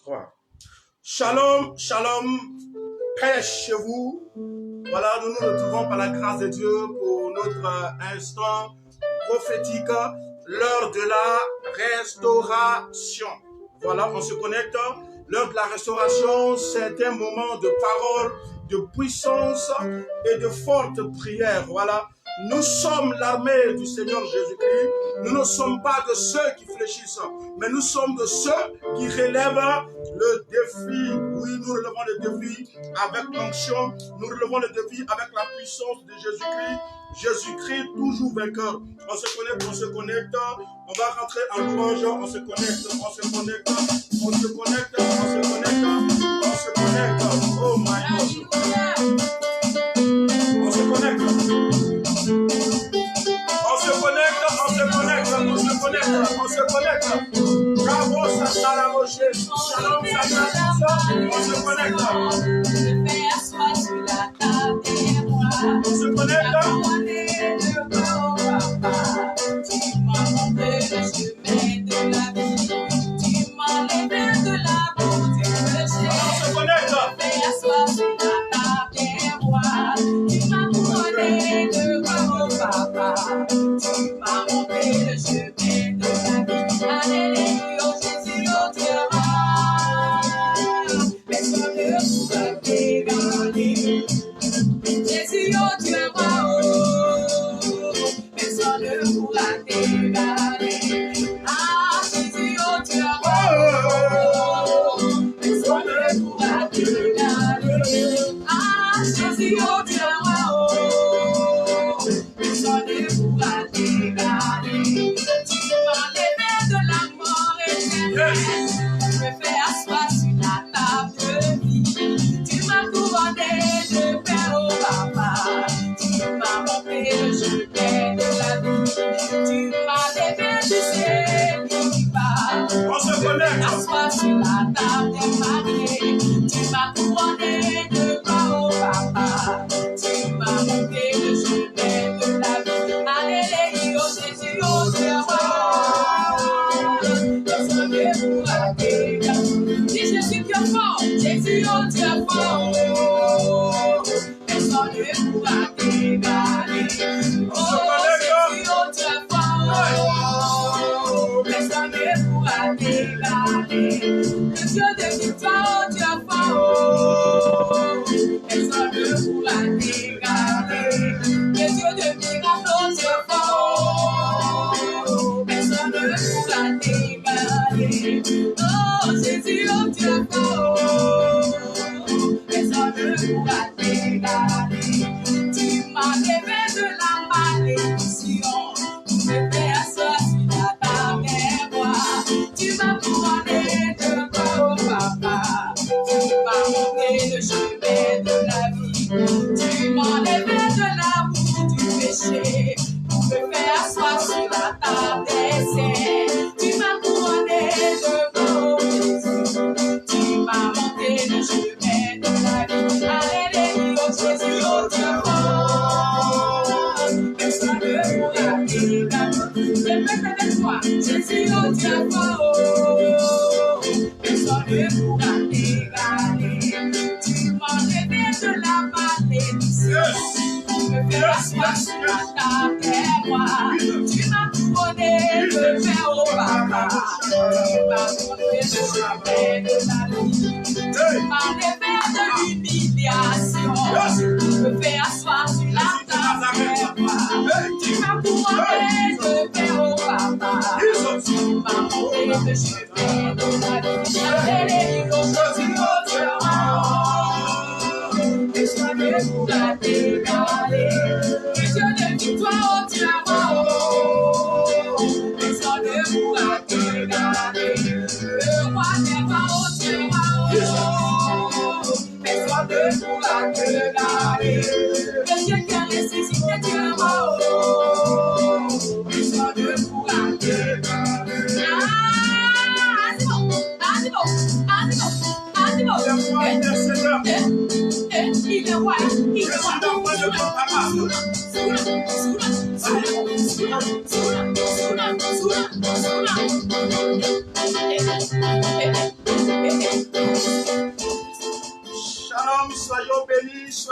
3. Shalom, shalom, paix chez vous. Voilà, nous nous retrouvons par la grâce de Dieu pour notre instant prophétique, l'heure de la restauration. Voilà, on se connecte. L'heure de la restauration, c'est un moment de parole, de puissance et de forte prière. Voilà, nous sommes l'armée du Seigneur Jésus-Christ. Nous ne sommes pas de ceux qui fléchissent, mais nous sommes de ceux qui relèvent le défi. Oui, nous relevons le défi avec l'onction. Nous relevons le défi avec la puissance de Jésus-Christ. Jésus-Christ toujours vainqueur. On se connecte. On va rentrer en louange. On se connecte. Oh my God. On se connecte. Bravo, Santa la Roche. Shalom, on se connecte. On se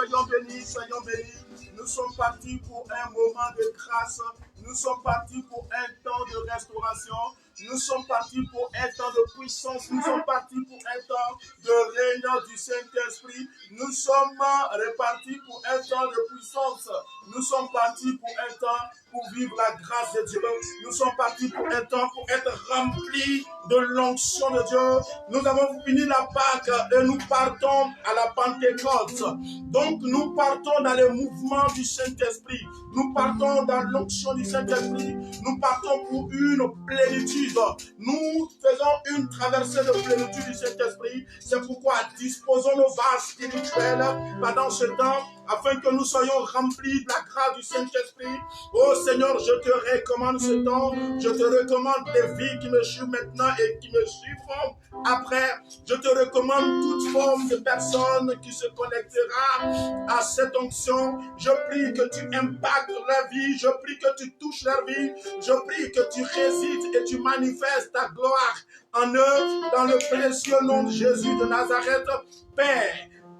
soyons bénis, soyons bénis. Nous sommes partis pour un moment de grâce. Nous sommes partis pour un temps de restauration. Nous sommes partis pour un temps de puissance. Nous sommes partis pour un temps de règne du Saint-Esprit. Nous sommes repartis pour un temps de puissance. Nous sommes partis pour un temps pour vivre la grâce de Dieu. Nous sommes partis pour un temps pour être remplis de l'onction de Dieu. Nous avons fini la Pâque et nous partons à la Pentecôte. Donc nous partons dans le mouvement du Saint-Esprit. Nous partons dans l'onction du Saint-Esprit. Nous partons pour une plénitude. Nous faisons une traversée de plénitude du Saint-Esprit. C'est pourquoi disposons nos vases spirituels pendant ce temps, afin que nous soyons remplis de la grâce du Saint-Esprit. Oh Seigneur, je te recommande ce temps. Je te recommande les vies qui me suivent maintenant et qui me suivront après. Je te recommande toute forme de personne qui se connectera à cette onction. Je prie que tu impactes leur vie. Je prie que tu touches leur vie. Je prie que tu résides et tu manifestes ta gloire en eux dans le précieux nom de Jésus de Nazareth. Père,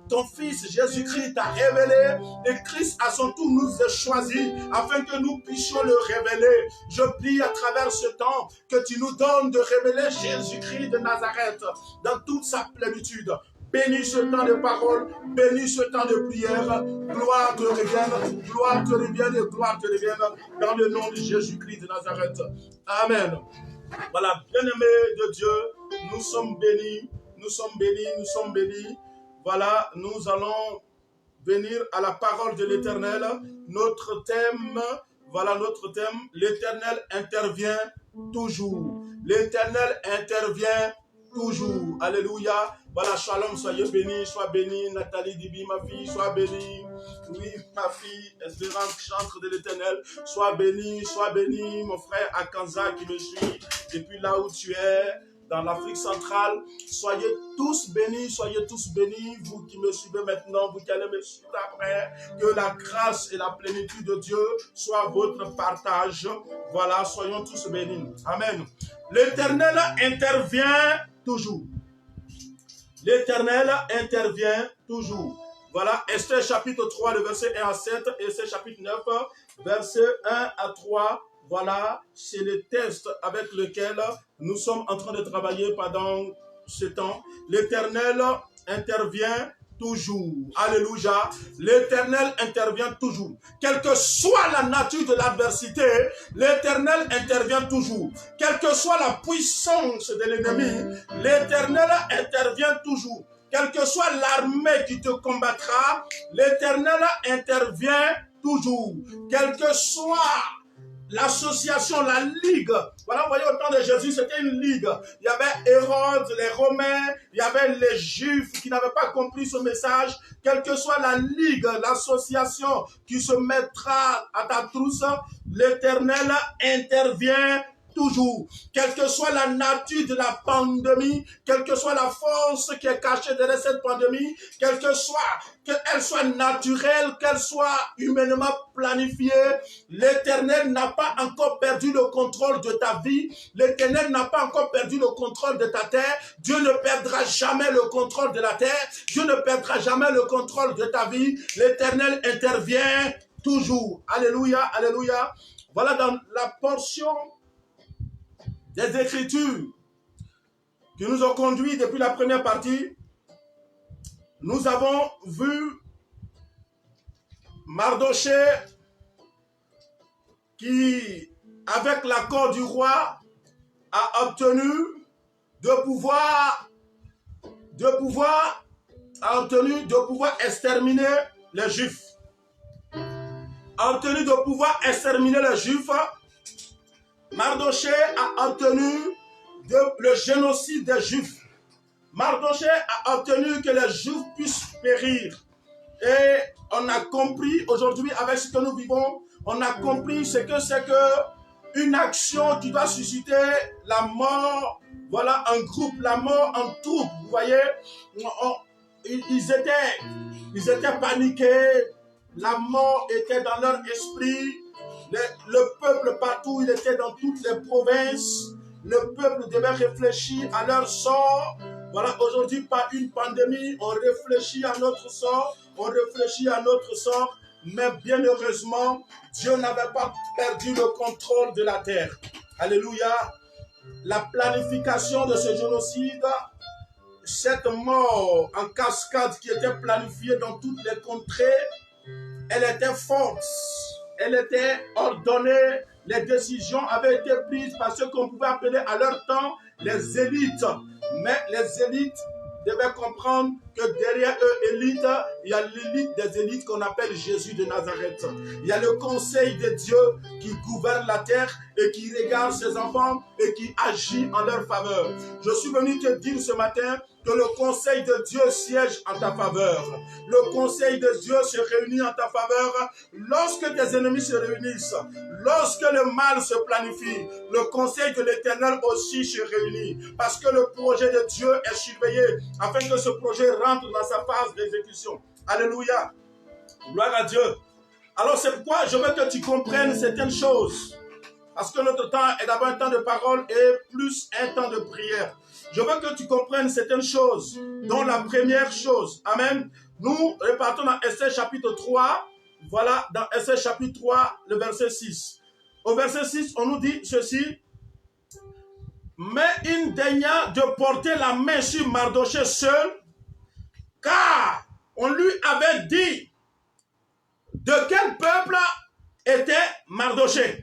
ton Fils Jésus-Christ t'a révélé et Christ à son tour nous a choisis afin que nous puissions le révéler. Je prie à travers ce temps que tu nous donnes de révéler Jésus-Christ de Nazareth dans toute sa plénitude. Bénis ce temps de parole, bénis ce temps de prière. Gloire te revienne, gloire te revienne et gloire te revienne dans le nom de Jésus-Christ de Nazareth. Amen. Voilà, bien-aimés de Dieu, nous sommes bénis, nous sommes bénis, nous sommes bénis. Voilà, nous allons venir à la parole de l'Éternel. Notre thème, voilà notre thème. L'Éternel intervient toujours. L'Éternel intervient toujours. Alléluia. Voilà, shalom, soyez bénis, sois bénie. Nathalie Dibi, ma fille, sois bénie. Oui, ma fille, Espérance, chantre de l'Éternel. Sois bénie, mon frère Akanza qui me suit depuis là où tu es. Dans l'Afrique centrale, soyez tous bénis, vous qui me suivez maintenant, vous qui allez me suivre après, que la grâce et la plénitude de Dieu soient votre partage. Voilà, soyons tous bénis. Amen. L'Éternel intervient toujours. L'Éternel intervient toujours. Voilà, Esther chapitre 3, le verset 1 à 7, Esther chapitre 9, verset 1 à 3. Voilà, c'est le test avec lequel nous sommes en train de travailler pendant ce temps. L'Éternel intervient toujours. Alléluia. L'Éternel intervient toujours. Quelle que soit la nature de l'adversité, l'Éternel intervient toujours. Quelle que soit la puissance de l'ennemi, l'Éternel intervient toujours. Quelle que soit l'armée qui te combattra, l'Éternel intervient toujours. Quelle que soit l'association, la ligue. Voilà, vous voyez, au temps de Jésus, c'était une ligue. Il y avait Hérode, les Romains, il y avait les Juifs qui n'avaient pas compris ce message. Quelle que soit la ligue, l'association qui se mettra à ta trousse, l'Éternel intervient toujours. Quelle que soit la nature de la pandémie, quelle que soit la force qui est cachée derrière cette pandémie, qu'elle soit naturelle, qu'elle soit humainement planifiée, l'Éternel n'a pas encore perdu le contrôle de ta vie. L'Éternel n'a pas encore perdu le contrôle de ta terre. Dieu ne perdra jamais le contrôle de la terre. Dieu ne perdra jamais le contrôle de ta vie. L'Éternel intervient toujours. Alléluia, alléluia. Voilà dans la portion des Écritures qui nous ont conduits depuis la première partie. Nous avons vu Mardoché qui, avec l'accord du roi, a obtenu de pouvoir exterminer les Juifs. A obtenu de pouvoir exterminer les Juifs. Mardoché a obtenu le génocide des Juifs. Mardoché a obtenu que les Juifs puissent périr. Et on a compris aujourd'hui, avec ce que nous vivons, on a compris ce que c'est que une action qui doit susciter la mort, voilà, en groupe, la mort en troupe. Vous voyez, ils étaient paniqués, la mort était dans leur esprit. Le peuple partout, il était dans toutes les provinces. Le peuple devait réfléchir à leur sort. Voilà, aujourd'hui, par une pandémie, on réfléchit à notre sort, mais bien heureusement, Dieu n'avait pas perdu le contrôle de la terre. Alléluia. La planification de ce génocide, cette mort en cascade qui était planifiée dans toutes les contrées, elle était forte, elle était ordonnée, les décisions avaient été prises par ceux qu'on pouvait appeler à leur temps les élites. Mais les élites devaient comprendre que derrière eux, élite, il y a l'élite des élites qu'on appelle Jésus de Nazareth. Il y a le conseil de Dieu qui gouverne la terre et qui regarde ses enfants et qui agit en leur faveur. Je suis venu te dire ce matin que le conseil de Dieu siège en ta faveur. Le conseil de Dieu se réunit en ta faveur lorsque tes ennemis se réunissent, lorsque le mal se planifie. Le conseil de l'Éternel aussi se réunit parce que le projet de Dieu est surveillé afin que ce projet rentre dans sa phase d'exécution. Alléluia. Gloire à Dieu. Alors c'est pourquoi je veux que tu comprennes certaines choses. Parce que notre temps est d'abord un temps de parole et plus un temps de prière. Je veux que tu comprennes certaines choses, dont la première chose, amen, nous repartons dans Esther chapitre 3, voilà, dans Esther chapitre 3, le verset 6. Au verset 6, on nous dit ceci, mais il daigna de porter la main sur Mardochée seul, car on lui avait dit de quel peuple était Mardochée.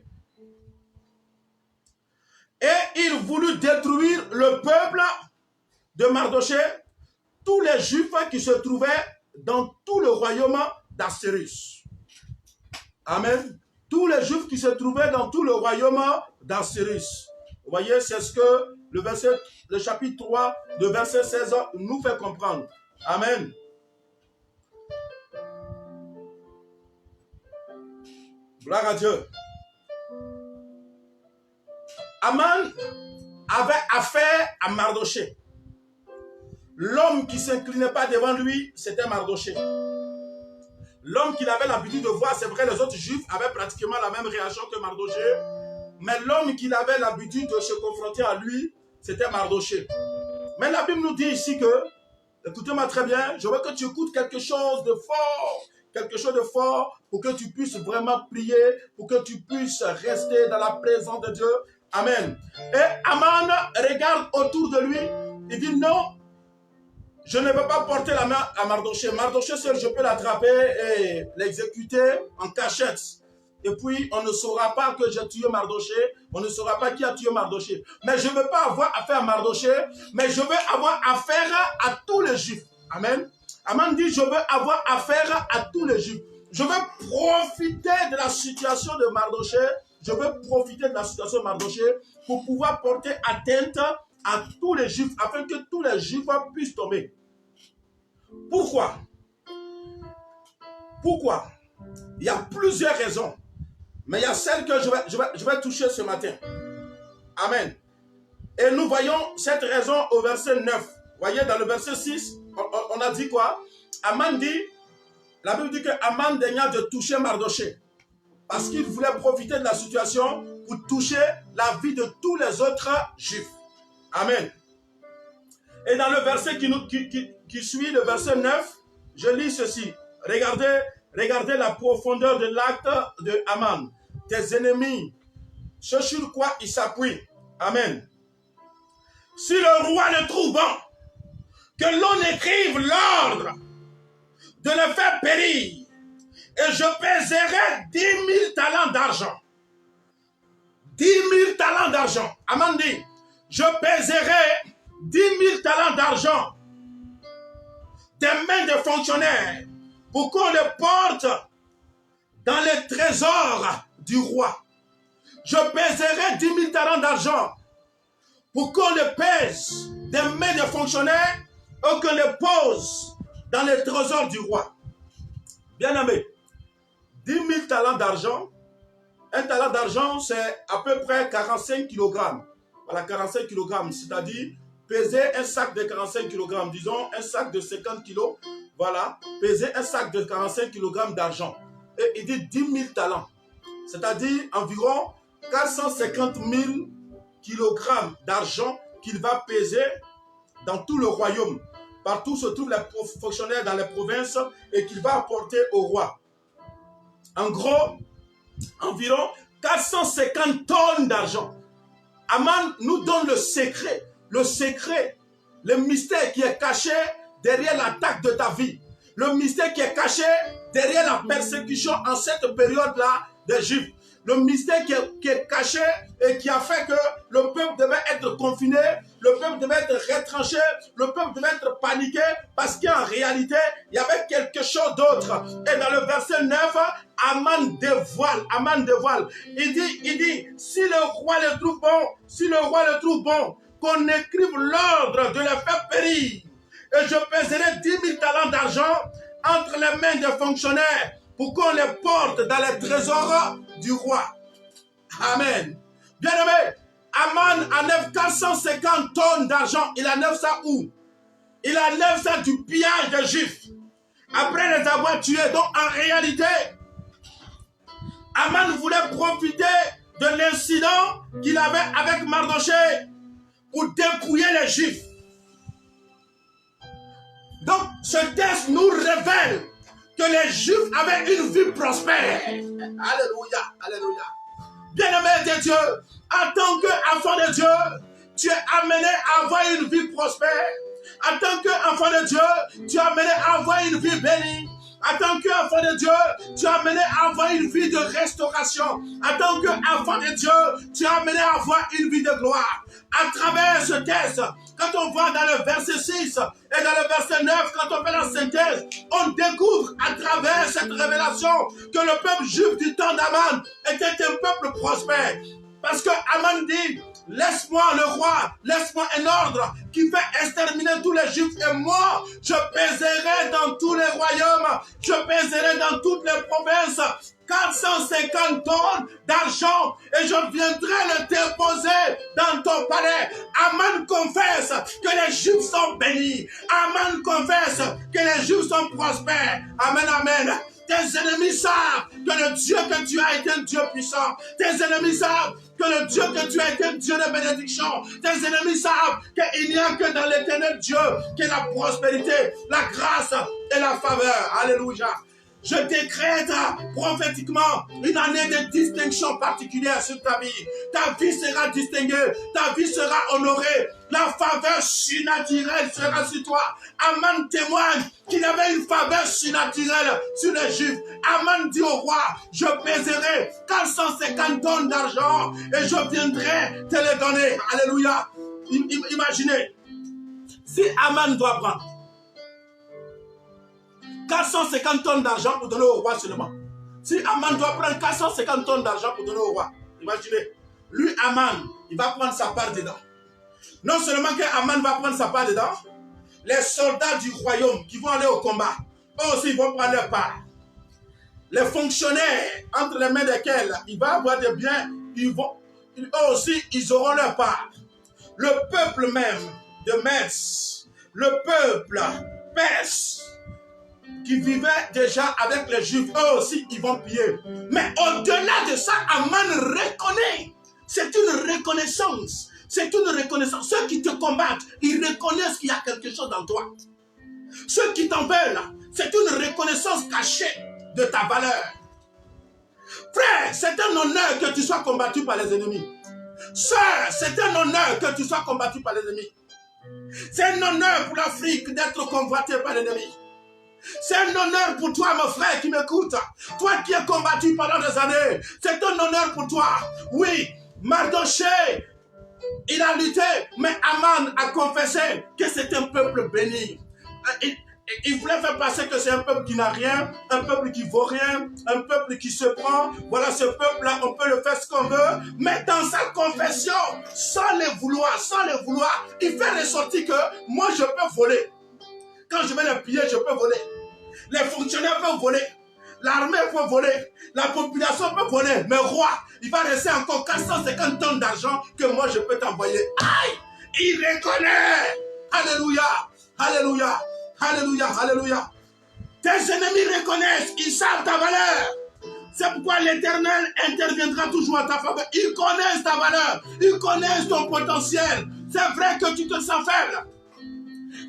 Et il voulut détruire le peuple de Mardochée, tous les Juifs qui se trouvaient dans tout le royaume d'Assyrus. Amen. Tous les Juifs qui se trouvaient dans tout le royaume d'Assyrus. Vous voyez, c'est ce que le chapitre 3, de verset 16 nous fait comprendre. Amen. Gloire à Dieu. Aman avait affaire à Mardochée. L'homme qui ne s'inclinait pas devant lui, c'était Mardochée. L'homme qu'il avait l'habitude de voir, c'est vrai, les autres Juifs avaient pratiquement la même réaction que Mardochée. Mais l'homme qu'il avait l'habitude de se confronter à lui, c'était Mardochée. Mais la Bible nous dit ici que, écoutez-moi très bien, je veux que tu écoutes quelque chose de fort pour que tu puisses vraiment prier, pour que tu puisses rester dans la présence de Dieu. Amen. Et Aman regarde autour de lui, il dit non, je ne veux pas porter la main à Mardochée. Mardochée seul, je peux l'attraper et l'exécuter en cachette. Et puis, on ne saura pas que j'ai tué Mardochée, on ne saura pas qui a tué Mardochée. Mais je ne veux pas avoir affaire à Mardochée, mais je veux avoir affaire à tous les Juifs. Amen. Aman dit, je veux avoir affaire à tous les Juifs. Je veux profiter de la situation de Mardochée. Je veux profiter de la situation de Mardochée pour pouvoir porter atteinte à tous les Juifs, afin que tous les Juifs puissent tomber. Pourquoi? Pourquoi? Il y a plusieurs raisons. Mais il y a celle que je vais toucher ce matin. Amen. Et nous voyons cette raison au verset 9. Vous voyez, dans le verset 6, on a dit quoi? Aman dit, la Bible dit que Aman daigna de toucher Mardochée. Parce qu'il voulait profiter de la situation pour toucher la vie de tous les autres Juifs. Amen. Et dans le verset qui suit, le verset 9, je lis ceci. Regardez la profondeur de l'acte de Aman. Tes ennemis, ce sur quoi ils s'appuient. Amen. Si le roi ne trouve bon que l'on écrive l'ordre de le faire périr, et je pèserai 10 000 talents d'argent. 10 000 talents d'argent. Aman dit, je pèserai 10 000 talents d'argent des mains de fonctionnaires pour qu'on les porte dans les trésors du roi. Je pèserai 10 000 talents d'argent pour qu'on les pèse des mains de fonctionnaires et qu'on les pose dans les trésors du roi. Bien aimé, 10 000 talents d'argent, un talent d'argent c'est à peu près 45 kg. Voilà, 45 kg, c'est-à-dire peser un sac de 45 kg, disons un sac de 50 kg, voilà, peser un sac de 45 kg d'argent. Et il dit 10 000 talents, c'est-à-dire environ 450 000 kg d'argent qu'il va peser dans tout le royaume. Partout se trouvent les fonctionnaires dans les provinces et qu'il va apporter au roi. En gros, environ 450 tonnes d'argent. Aman nous donne le secret, le mystère qui est caché derrière l'attaque de ta vie. Le mystère qui est caché derrière la persécution en cette période-là des Juifs. Le mystère qui est caché et qui a fait que le peuple devait être confiné, le peuple devait être retranché, le peuple devait être paniqué parce qu'en réalité, il y avait quelque chose d'autre. Et dans le verset 9, Aman dévoile. Il dit, si le roi le trouve bon, qu'on écrive l'ordre de le faire périr. Et je pèserai 10 000 talents d'argent entre les mains des fonctionnaires pour qu'on les porte dans les trésors du roi. Amen. Bien-aimé, Aman enlève 450 tonnes d'argent. Il enlève ça où? Il enlève ça du pillage des Juifs. Après les avoir tués. Donc en réalité, Aman voulait profiter de l'incident qu'il avait avec Mardochée pour dépouiller les Juifs. Donc ce texte nous révèle que les Juifs avaient une vie prospère. Alléluia, alléluia. Bien-aimé de Dieu, en tant qu'enfant de Dieu, tu es amené à avoir une vie prospère. En tant qu'enfant de Dieu, tu es amené à avoir une vie bénie. En tant qu'enfant de Dieu, tu es amené à avoir une vie de restauration. En tant qu'enfant de Dieu, tu es amené à avoir une vie de gloire. À travers ce texte, quand on voit dans le verset 6 et dans le verset 9, quand on fait la synthèse, on découvre à travers cette révélation que le peuple juif du temps d'Aman était un peuple prospère. Parce que Aman dit, laisse-moi le roi, laisse-moi un ordre qui fait exterminer tous les Juifs et moi, je pèserai dans tous les royaumes, je pèserai dans toutes les provinces 450 tonnes d'argent et je viendrai le déposer dans ton palais. Aman confesse que les Juifs sont bénis. Aman confesse que les Juifs sont prospères. Amen, amen. Tes ennemis savent que le Dieu que tu as est un Dieu puissant. Tes ennemis savent que le Dieu que tu as est un Dieu de bénédiction. Tes ennemis savent qu'il n'y a que dans l'éternel Dieu que la prospérité, la grâce et la faveur. Alléluia. Je décrète prophétiquement une année de distinction particulière sur ta vie. Ta vie sera distinguée, ta vie sera honorée. La faveur surnaturelle sera sur toi. Aman témoigne qu'il avait une faveur surnaturelle sur les Juifs. Aman dit au roi, je pèserai 450 tonnes d'argent et je viendrai te les donner. Alléluia. Imaginez, si Aman doit prendre 450 tonnes d'argent pour donner au roi seulement. Si Aman doit prendre 450 tonnes d'argent pour donner au roi, imaginez, lui Aman, il va prendre sa part dedans. Non seulement que Aman va prendre sa part dedans, les soldats du royaume qui vont aller au combat, eux aussi ils vont prendre leur part. Les fonctionnaires entre les mains desquels il va avoir des biens, eux aussi ils auront leur part. Le peuple même de Metz, le peuple perse, qui vivaient déjà avec les Juifs, eux aussi, ils vont piller. Mais au-delà de ça, Aman reconnaît. C'est une reconnaissance. C'est une reconnaissance. Ceux qui te combattent, ils reconnaissent qu'il y a quelque chose dans toi. Ceux qui t'en veulent, c'est une reconnaissance cachée de ta valeur. Frère, c'est un honneur que tu sois combattu par les ennemis. Sœur, c'est un honneur que tu sois combattu par les ennemis. C'est un honneur pour l'Afrique d'être convoité par l'ennemi. C'est un honneur pour toi, mon frère qui m'écoute. Toi qui as combattu pendant des années. C'est un honneur pour toi. Oui, Mardochée, il a lutté, mais Aman a confessé que c'est un peuple béni. Il voulait faire passer que c'est un peuple qui n'a rien, un peuple qui vaut rien, un peuple qui se prend. Voilà, ce peuple-là, on peut le faire ce qu'on veut. Mais dans sa confession, sans le vouloir, il fait ressortir que moi je peux voler. Quand je vais les piller, je peux voler. Les fonctionnaires peuvent voler. L'armée peut voler. La population peut voler. Mais roi, il va rester encore 450 tonnes d'argent que moi je peux t'envoyer. Aïe! Il reconnaît. Alléluia. Alléluia. Alléluia. Alléluia. Tes ennemis reconnaissent. Ils savent ta valeur. C'est pourquoi l'Éternel interviendra toujours en ta faveur. Ils connaissent ta valeur. Ils connaissent ton potentiel. C'est vrai que tu te sens faible.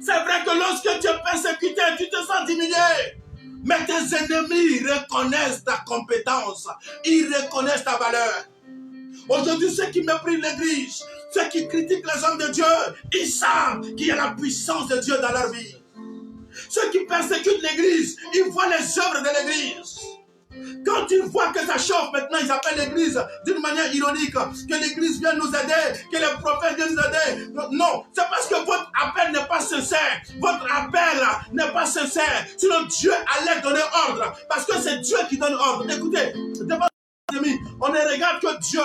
C'est vrai que lorsque tu es persécuté, tu te sens diminué. Mais tes ennemis reconnaissent ta compétence. Ils reconnaissent ta valeur. Aujourd'hui, ceux qui méprisent l'église, ceux qui critiquent les hommes de Dieu, ils savent qu'il y a la puissance de Dieu dans leur vie. Ceux qui persécutent l'église, ils voient les œuvres de l'église. Quand ils voient que ça chauffe, maintenant ils appellent l'église d'une manière ironique, que l'église vient nous aider, que les prophètes viennent nous aider. Non, c'est parce que votre appel n'est pas sincère. Votre appel n'est pas sincère. Sinon Dieu allait donner ordre, parce que c'est Dieu qui donne ordre. Écoutez, devant les amis, on ne regarde que Dieu.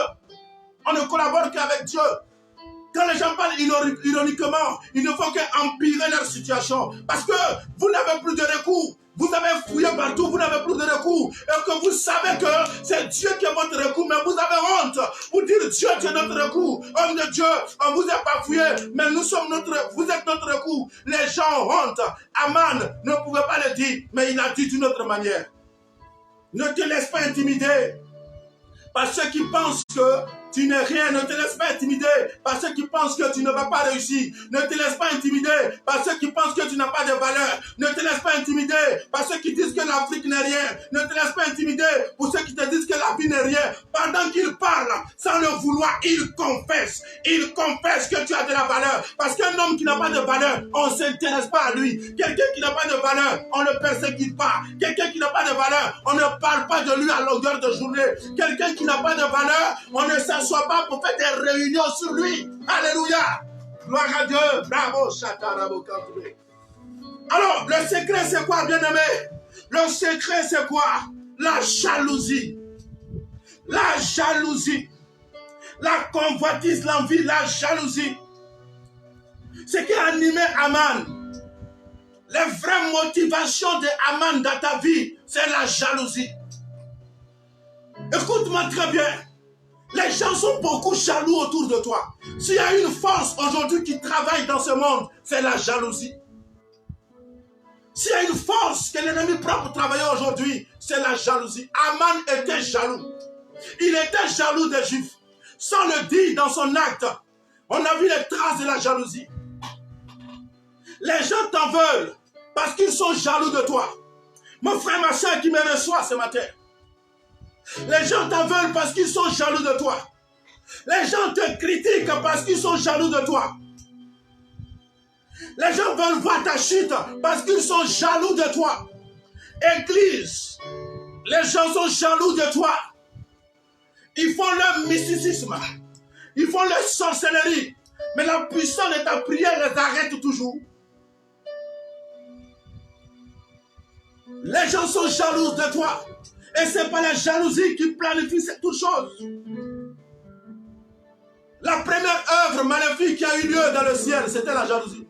On ne collabore qu'avec Dieu. Quand les gens parlent ironiquement, il ne faut qu'empirer leur situation. Parce que vous n'avez plus de recours. Vous avez fouillé partout, vous n'avez plus de recours. Et que vous savez que c'est Dieu qui est votre recours, mais vous avez honte. Vous dites Dieu, tu es notre recours. Homme de Dieu, on ne vous a pas fouillé, mais vous êtes notre recours. Les gens ont honte. Aman ne pouvait pas le dire, mais il a dit d'une autre manière. Ne te laisse pas intimider par ceux qui pensent que tu n'es rien. Ne te laisse pas intimider par ceux qui pensent que tu ne vas pas réussir. Ne te laisse pas intimider par ceux qui pensent que tu n'as pas de valeur. Ne te laisse pas intimider par ceux qui disent que l'Afrique n'est rien. Ne te laisse pas intimider pour ceux qui te disent que la vie n'est rien. Pendant qu'ils parlent, sans le vouloir, ils confessent. Ils confessent que tu as de la valeur. Parce qu'un homme qui n'a pas de valeur, on ne s'intéresse pas à lui. Quelqu'un qui n'a pas de valeur, on ne persécute pas. Quelqu'un qui n'a pas de valeur, on ne parle pas de lui à longueur de journée. Quelqu'un qui n'a pas de valeur, on ne s'assoit pas pour faire des réunions sur lui. Alléluia. Gloire à Dieu. Bravo. Alors, le secret c'est quoi, bien-aimé? Le secret c'est quoi? La jalousie. La jalousie. La convoitise, l'envie, la jalousie. Ce qui a animé Aman. Les vraies motivations de Aman dans ta vie, c'est la jalousie. Écoute-moi très bien. Les gens sont beaucoup jaloux autour de toi. S'il y a une force aujourd'hui qui travaille dans ce monde, c'est la jalousie. S'il y a une force que l'ennemi prend pour travailler aujourd'hui, c'est la jalousie. Aman était jaloux. Il était jaloux des Juifs. Sans le dire dans son acte, on a vu les traces de la jalousie. Les gens t'en veulent parce qu'ils sont jaloux de toi. Mon frère, ma soeur qui me reçoit ce matin. Les gens t'en veulent parce qu'ils sont jaloux de toi. Les gens te critiquent parce qu'ils sont jaloux de toi. Les gens veulent voir ta chute parce qu'ils sont jaloux de toi. Église, les gens sont jaloux de toi. Ils font leur mysticisme. Ils font leur sorcellerie. Mais la puissance de ta prière les arrête toujours. Les gens sont jaloux de toi. Et ce n'est pas la jalousie qui planifie toute chose. La première œuvre maléfique qui a eu lieu dans le ciel, c'était la jalousie.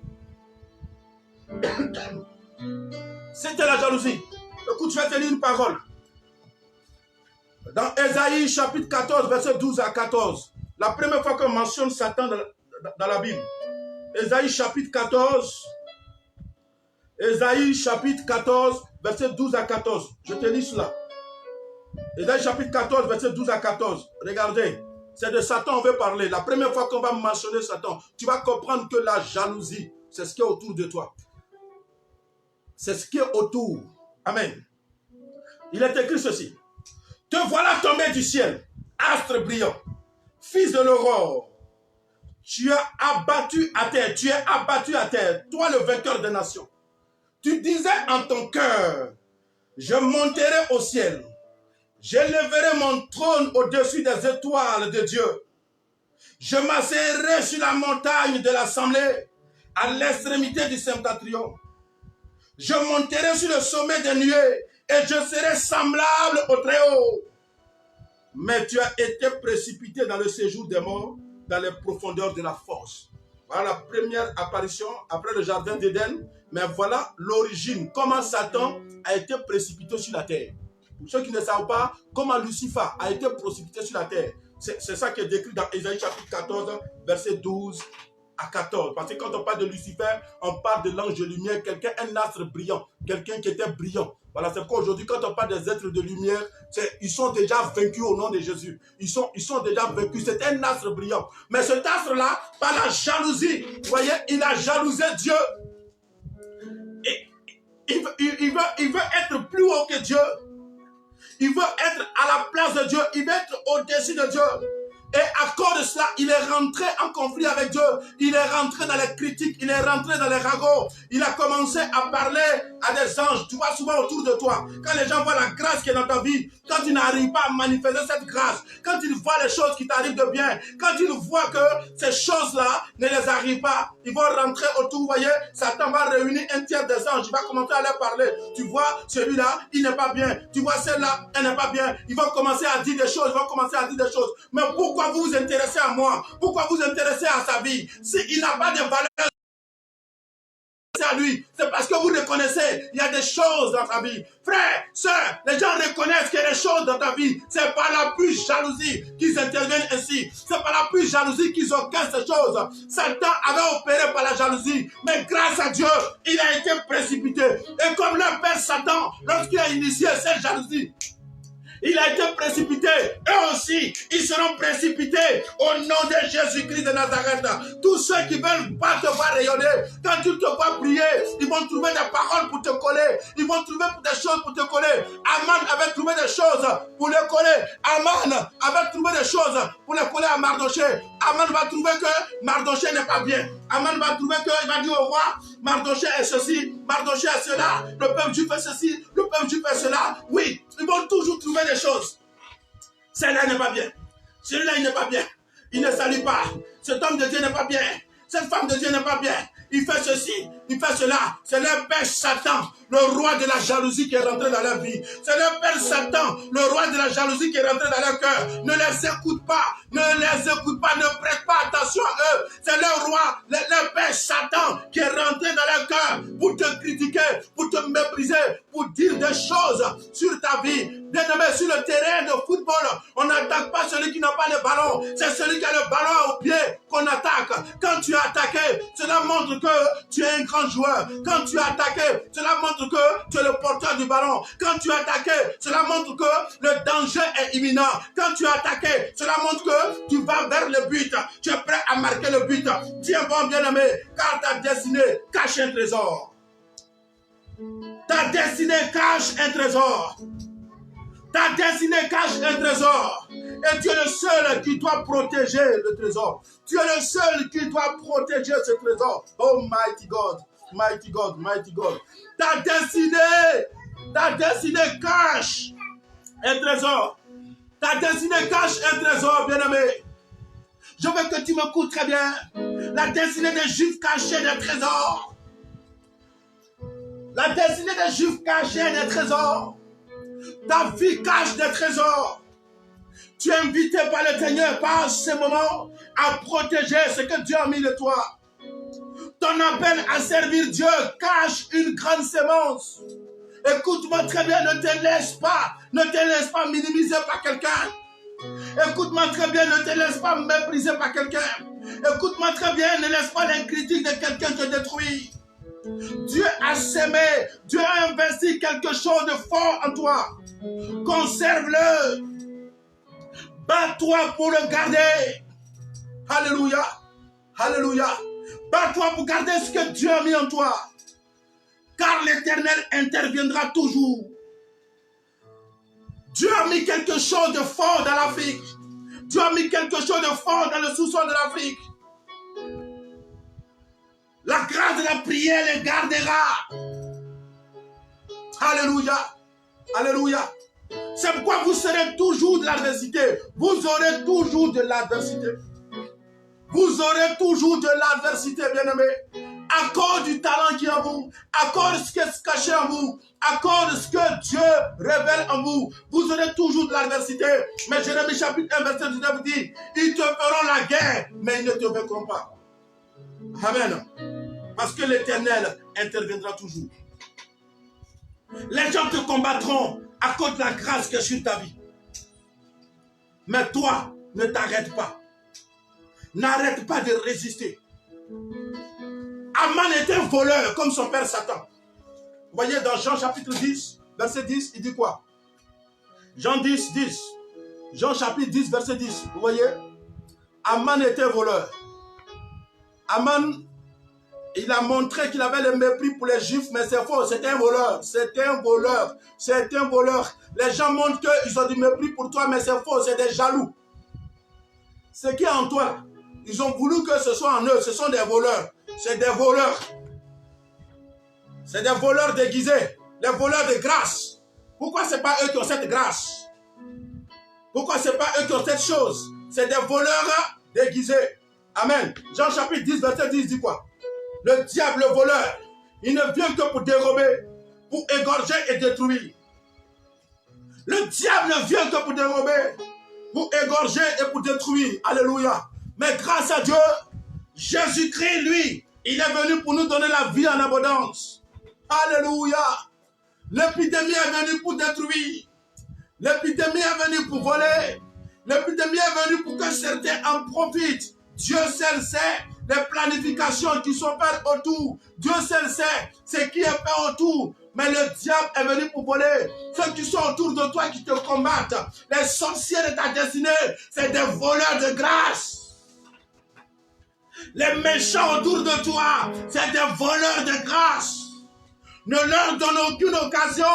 C'était la jalousie. Écoute, je vais te lire une parole. Dans Ésaïe chapitre 14, verset 12 à 14. La première fois qu'on mentionne Satan dans la Bible. Ésaïe chapitre 14. Ésaïe chapitre 14, verset 12 à 14. Je te lis cela. Ésaïe chapitre 14, verset 12 à 14. Regardez, c'est de Satan on veut parler. La première fois qu'on va mentionner Satan, tu vas comprendre que la jalousie, c'est ce qui est autour de toi. C'est ce qui est autour. Amen. Il est écrit ceci. Te voilà tombé du ciel, astre brillant, fils de l'aurore. Tu es abattu à terre, toi le vainqueur des nations. Tu disais en ton cœur, je monterai au ciel. J'élèverai mon trône au-dessus des étoiles de Dieu. Je m'asseoirai sur la montagne de l'assemblée, à l'extrémité du septentrion. Je monterai sur le sommet des nuées et je serai semblable au Très-Haut. Mais tu as été précipité dans le séjour des morts, dans les profondeurs de la fosse. Voilà la première apparition après le jardin d'Éden. Mais voilà l'origine, comment Satan a été précipité sur la terre. Pour ceux qui ne savent pas, comment Lucifer a été précipité sur la terre. C'est ça qui est décrit dans Ésaïe chapitre 14, verset 12 à 14. Parce que quand on parle de Lucifer, on parle de l'ange de lumière, quelqu'un, un astre brillant, quelqu'un qui était brillant. Voilà, c'est pourquoi aujourd'hui, quand on parle des êtres de lumière, ils sont déjà vaincus au nom de Jésus. Ils sont déjà vaincus. C'est un astre brillant. Mais cet astre-là, par la jalousie, vous voyez, il a jalousé Dieu. il veut être plus haut que Dieu. Il veut être à la place de Dieu. Il veut être au-dessus de Dieu. Et à cause de cela, il est rentré en conflit avec Dieu. Il est rentré dans les critiques. Il est rentré dans les ragots. Il a commencé à parler à des anges. Tu vois souvent autour de toi. Quand les gens voient la grâce qui est dans ta vie, quand tu n'arrives pas à manifester cette grâce, quand ils voient les choses qui t'arrivent de bien, quand ils voient que ces choses-là ne les arrivent pas, ils vont rentrer autour. Vous voyez, Satan va réunir un tiers des anges. Il va commencer à leur parler. Tu vois, celui-là, il n'est pas bien. Tu vois, celle-là, elle n'est pas bien. Ils vont commencer à dire des choses. Ils vont commencer à dire des choses. Mais pourquoi vous vous intéressez à moi? Pourquoi vous vous intéressez à sa vie? S'il n'a pas de valeur à lui, c'est parce que vous reconnaissez, il y a des choses dans ta vie. Frère, sœur, les gens reconnaissent qu'il y a des choses dans ta vie. C'est par la pure jalousie qu'ils interviennent ainsi. C'est par la pure jalousie qu'ils occupent ces choses. Satan avait opéré par la jalousie, mais grâce à Dieu, il a été précipité. Et comme le père Satan, lorsqu'il a initié cette jalousie, il a été précipité. Eux aussi, ils seront précipités au nom de Jésus-Christ de Nazareth. Tous ceux qui veulent pas te voir rayonner, quand tu te vois prier, ils vont trouver des paroles pour te coller. Ils vont trouver des choses pour te coller. Aman avait trouvé des choses pour le coller. Aman avait trouvé des choses pour le coller à Mardoché. Aman va trouver que Mardoché n'est pas bien. Aman va trouver qu'il va dire au roi, Mardoché est ceci, Mardoché est cela, le peuple juif fait ceci, le peuple juif fait cela. Oui, ils vont toujours trouver des choses. Celui-là n'est pas bien. Celui-là, il n'est pas bien. Il ne salue pas. Cet homme de Dieu n'est pas bien. Cette femme de Dieu n'est pas bien. Il fait ceci, il fait cela. C'est leur père Satan, le roi de la jalousie qui est rentré dans leur vie. C'est leur père Satan, le roi de la jalousie qui est rentré dans leur cœur. Ne les écoute pas, ne les écoute pas, ne prête pas attention à eux. C'est leur roi, leur père Satan qui est rentré dans leur cœur pour te critiquer, pour te mépriser, pour dire des choses sur ta vie. Bien-aimé, sur le terrain de football, on n'attaque pas celui qui n'a pas le ballon. C'est celui qui a le ballon au pied qu'on attaque. Quand tu as attaqué, cela montre que tu es un grand joueur. Quand tu as attaqué, cela montre que tu es le porteur du ballon. Quand tu as attaqué, cela montre que le danger est imminent. Quand tu as attaqué, cela montre que tu vas vers le but. Tu es prêt à marquer le but. Tiens bon, bien-aimé, car ta destinée cache un trésor. Ta destinée cache un trésor. Ta destinée cache un trésor. Et tu es le seul qui doit protéger le trésor. Tu es le seul qui doit protéger ce trésor. Oh, mighty God, mighty God, mighty God. Ta destinée cache un trésor. Ta destinée cache un trésor, bien-aimé. Je veux que tu m'écoutes très bien. La destinée des Juifs cachait des trésors. La destinée des Juifs cachait des trésors. Ta vie cache des trésors. Tu es invité par le Seigneur par ce moment à protéger ce que Dieu a mis de toi. Ton appel à servir Dieu cache une grande sémence. Écoute-moi très bien, ne te laisse pas minimiser par quelqu'un. Écoute-moi très bien, ne te laisse pas mépriser par quelqu'un. Écoute-moi très bien, ne laisse pas les critiques de quelqu'un te détruire. Dieu a sémé, Dieu a investi quelque chose de fort en toi. Conserve-le. Bats-toi pour le garder. Alléluia. Alléluia. Bats-toi pour garder ce que Dieu a mis en toi. Car l'Éternel interviendra toujours. Dieu a mis quelque chose de fort dans l'Afrique. Dieu a mis quelque chose de fort dans le sous-sol de l'Afrique. La grâce de la prière les gardera. Alléluia. Alléluia. C'est pourquoi vous serez toujours de l'adversité. Vous aurez toujours de l'adversité. Vous aurez toujours de l'adversité, bien-aimé. À cause du talent qui est en vous, à cause de ce qui est caché en vous, à cause de ce que Dieu révèle en vous, vous aurez toujours de l'adversité. Mais Jérémie chapitre 1, verset 19 dit, ils te feront la guerre, mais ils ne te vaincront pas. Amen. Parce que l'Éternel interviendra toujours. Les gens te combattront à cause de la grâce qui est sur ta vie. Mais toi, ne t'arrête pas. N'arrête pas de résister. Aman était un voleur comme son père Satan. Vous voyez dans Jean chapitre 10, verset 10, il dit quoi? Jean 10, 10. Jean chapitre 10, verset 10. Vous voyez? Aman était voleur. Aman Il a montré qu'il avait le mépris pour les Juifs, mais c'est faux, c'est un voleur, c'est un voleur, c'est un voleur. Les gens montrent qu'ils ont du mépris pour toi, mais c'est faux, c'est des jaloux. Ce qui est en toi, ils ont voulu que ce soit en eux, ce sont des voleurs, c'est des voleurs. C'est des voleurs déguisés, les voleurs de grâce. Pourquoi ce n'est pas eux qui ont cette grâce? Pourquoi ce n'est pas eux qui ont cette chose? C'est des voleurs déguisés. Amen. Jean chapitre 10, verset 10 dit quoi? Le diable, le voleur, il ne vient que pour dérober, pour égorger et détruire. Le diable ne vient que pour dérober, pour égorger et pour détruire. Alléluia. Mais grâce à Dieu, Jésus-Christ, lui, il est venu pour nous donner la vie en abondance. Alléluia. L'épidémie est venue pour détruire. L'épidémie est venue pour voler. L'épidémie est venue pour que certains en profitent. Dieu seul sait les planifications qui sont faites autour. Dieu seul sait ce qui est fait autour. Mais le diable est venu pour voler. Ceux qui sont autour de toi qui te combattent, les sorciers de ta destinée, c'est des voleurs de grâce. Les méchants autour de toi, c'est des voleurs de grâce. Ne leur donne aucune occasion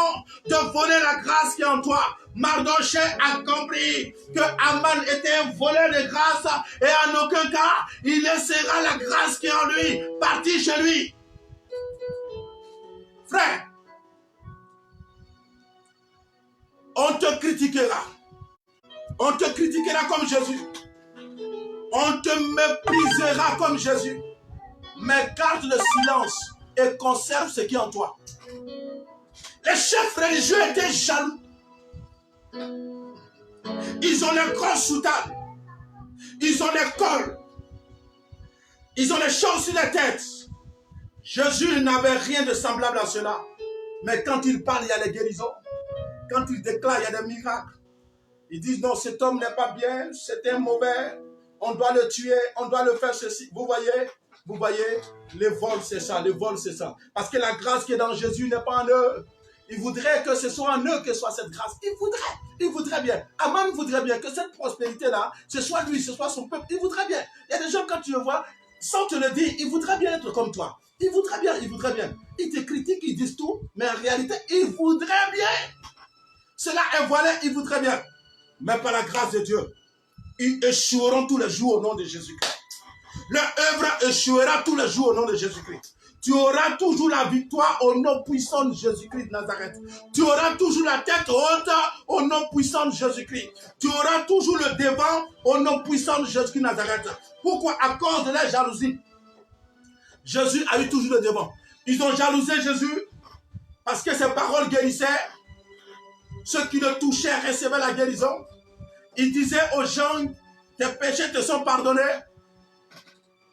de voler la grâce qui est en toi. Mardochée a compris que Aman était un voleur de grâce et en aucun cas, il laissera la grâce qui est en lui partir chez lui. Frère, on te critiquera. On te critiquera comme Jésus. On te méprisera comme Jésus. Mais garde le silence et conserve ce qui est en toi. Les chefs religieux étaient jaloux. Ils ont les corps sous table. Ils ont les cols. Ils ont les choses sur la tête. Jésus n'avait rien de semblable à cela. Mais quand il parle, il y a les guérisons. Quand il déclare, il y a des miracles. Ils disent non, cet homme n'est pas bien, c'est un mauvais. On doit le tuer, on doit le faire ceci. Vous voyez, les vols c'est ça, les vols c'est ça. Parce que la grâce qui est dans Jésus n'est pas en eux. Il voudrait que ce soit en eux que soit cette grâce. Il voudrait bien. Aman voudrait bien que cette prospérité-là, ce soit lui, ce soit son peuple. Il voudrait bien. Il y a des gens, quand tu le vois, sans te le dire, ils voudraient bien être comme toi. Ils voudraient bien. Ils te critiquent, ils disent tout, mais en réalité, ils voudraient bien. Cela est voilé, ils voudraient bien. Mais par la grâce de Dieu, ils échoueront tous les jours au nom de Jésus-Christ. Leur œuvre échouera tous les jours au nom de Jésus-Christ. Tu auras toujours la victoire au nom puissant de Jésus-Christ de Nazareth. Tu auras toujours la tête haute au nom puissant de Jésus-Christ. Tu auras toujours le devant au nom puissant de Jésus-Christ de Nazareth. Pourquoi? À cause de la jalousie. Jésus a eu toujours le devant. Ils ont jalousé Jésus parce que ses paroles guérissaient. Ceux qui le touchaient recevaient la guérison. Il disait aux gens, tes péchés te sont pardonnés.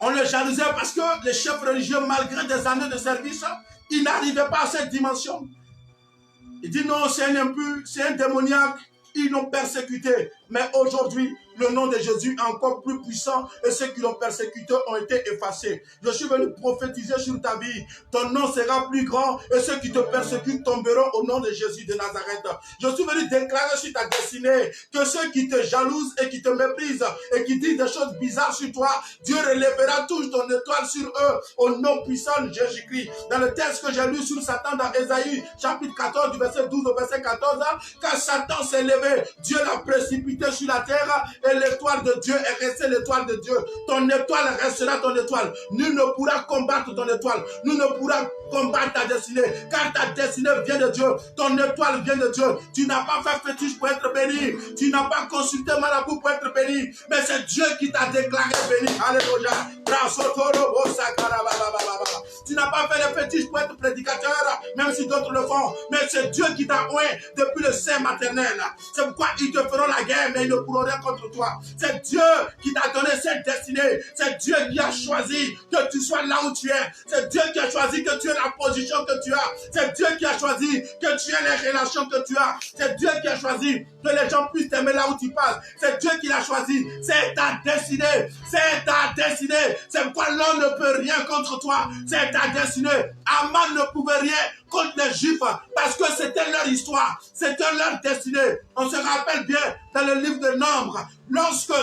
On le jalousait parce que les chefs religieux, malgré des années de service, ils n'arrivaient pas à cette dimension. Il dit non, c'est un impur, c'est un démoniaque. Ils l'ont persécuté. Mais aujourd'hui, le nom de Jésus est encore plus puissant et ceux qui l'ont persécuté ont été effacés. Je suis venu prophétiser sur ta vie. Ton nom sera plus grand et ceux qui te persécutent tomberont au nom de Jésus de Nazareth. Je suis venu déclarer sur ta destinée que ceux qui te jalousent et qui te méprisent et qui disent des choses bizarres sur toi, Dieu relèvera toujours ton étoile sur eux au nom puissant de Jésus-Christ. Dans le texte que j'ai lu sur Satan dans Ésaïe, chapitre 14, du verset 12 au verset 14, quand Satan s'est levé, Dieu l'a précipité sur la terre et l'étoile de Dieu est restée l'étoile de Dieu. Ton étoile restera ton étoile. Nul ne pourra combattre ton étoile. Nul ne pourra combattre ta destinée. Car ta destinée vient de Dieu. Ton étoile vient de Dieu. Tu n'as pas fait fétiche pour être béni. Tu n'as pas consulté marabout pour être béni. Mais c'est Dieu qui t'a déclaré béni. Alléluia. Tu n'as pas fait le fétiche pour être prédicateur, même si d'autres le font. Mais c'est Dieu qui t'a oint depuis le sein maternel. C'est pourquoi ils te feront la guerre, mais ils ne pourront rien contre toi. C'est Dieu qui t'a donné cette destinée. C'est Dieu qui a choisi que tu sois là où tu es. C'est Dieu qui a choisi que tu aies la position que tu as. C'est Dieu qui a choisi que tu aies les relations que tu as. C'est Dieu qui a choisi que les gens puissent t'aimer là où tu passes. C'est Dieu qui l'a choisi. C'est ta destinée. C'est ta destinée. C'est pourquoi l'homme ne peut rien contre toi. C'est ta destinée. Aman ne pouvait rien contre les Juifs parce que c'était leur histoire. C'était leur destinée. On se rappelle bien dans le livre de Nombres, lorsque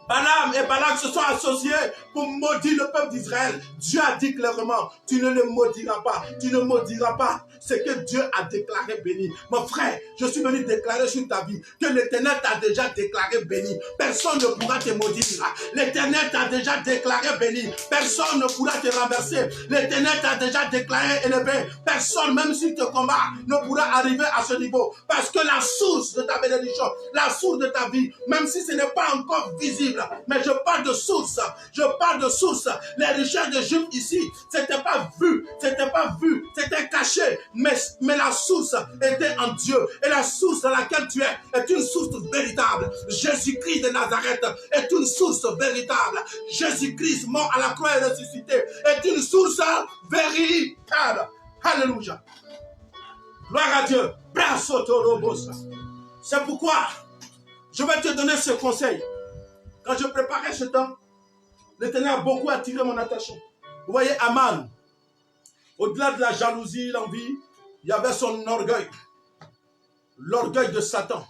Balaam et Balak se sont associés pour maudire le peuple d'Israël. Dieu a dit clairement, tu ne le maudiras pas. Tu ne maudiras pas ce que Dieu a déclaré béni. Mon frère, je suis venu déclarer sur ta vie que l'Éternel t'a déjà déclaré béni. Personne ne pourra te maudire. L'Éternel t'a déjà déclaré béni. Personne ne pourra te renverser. L'Éternel t'a déjà déclaré élevé. Personne, même s'il te combat, ne pourra arriver à ce niveau. Parce que la source de ta bénédiction, la source de ta vie, même si ce n'est pas encore visible, mais je parle de source. Je parle de source. Les richesses de Juifs ici, c'était pas vu, c'était caché. Mais la source était en Dieu. Et la source dans laquelle tu es est une source véritable. Jésus-Christ de Nazareth est une source véritable. Jésus-Christ mort à la croix et ressuscité est une source véritable. Alléluia. Gloire à Dieu. C'est pourquoi je vais te donner ce conseil. Quand je préparais ce temps, l'Éternel a beaucoup attiré mon attention. Vous voyez, Aman, au-delà de la jalousie, l'envie, il y avait son orgueil. L'orgueil de Satan.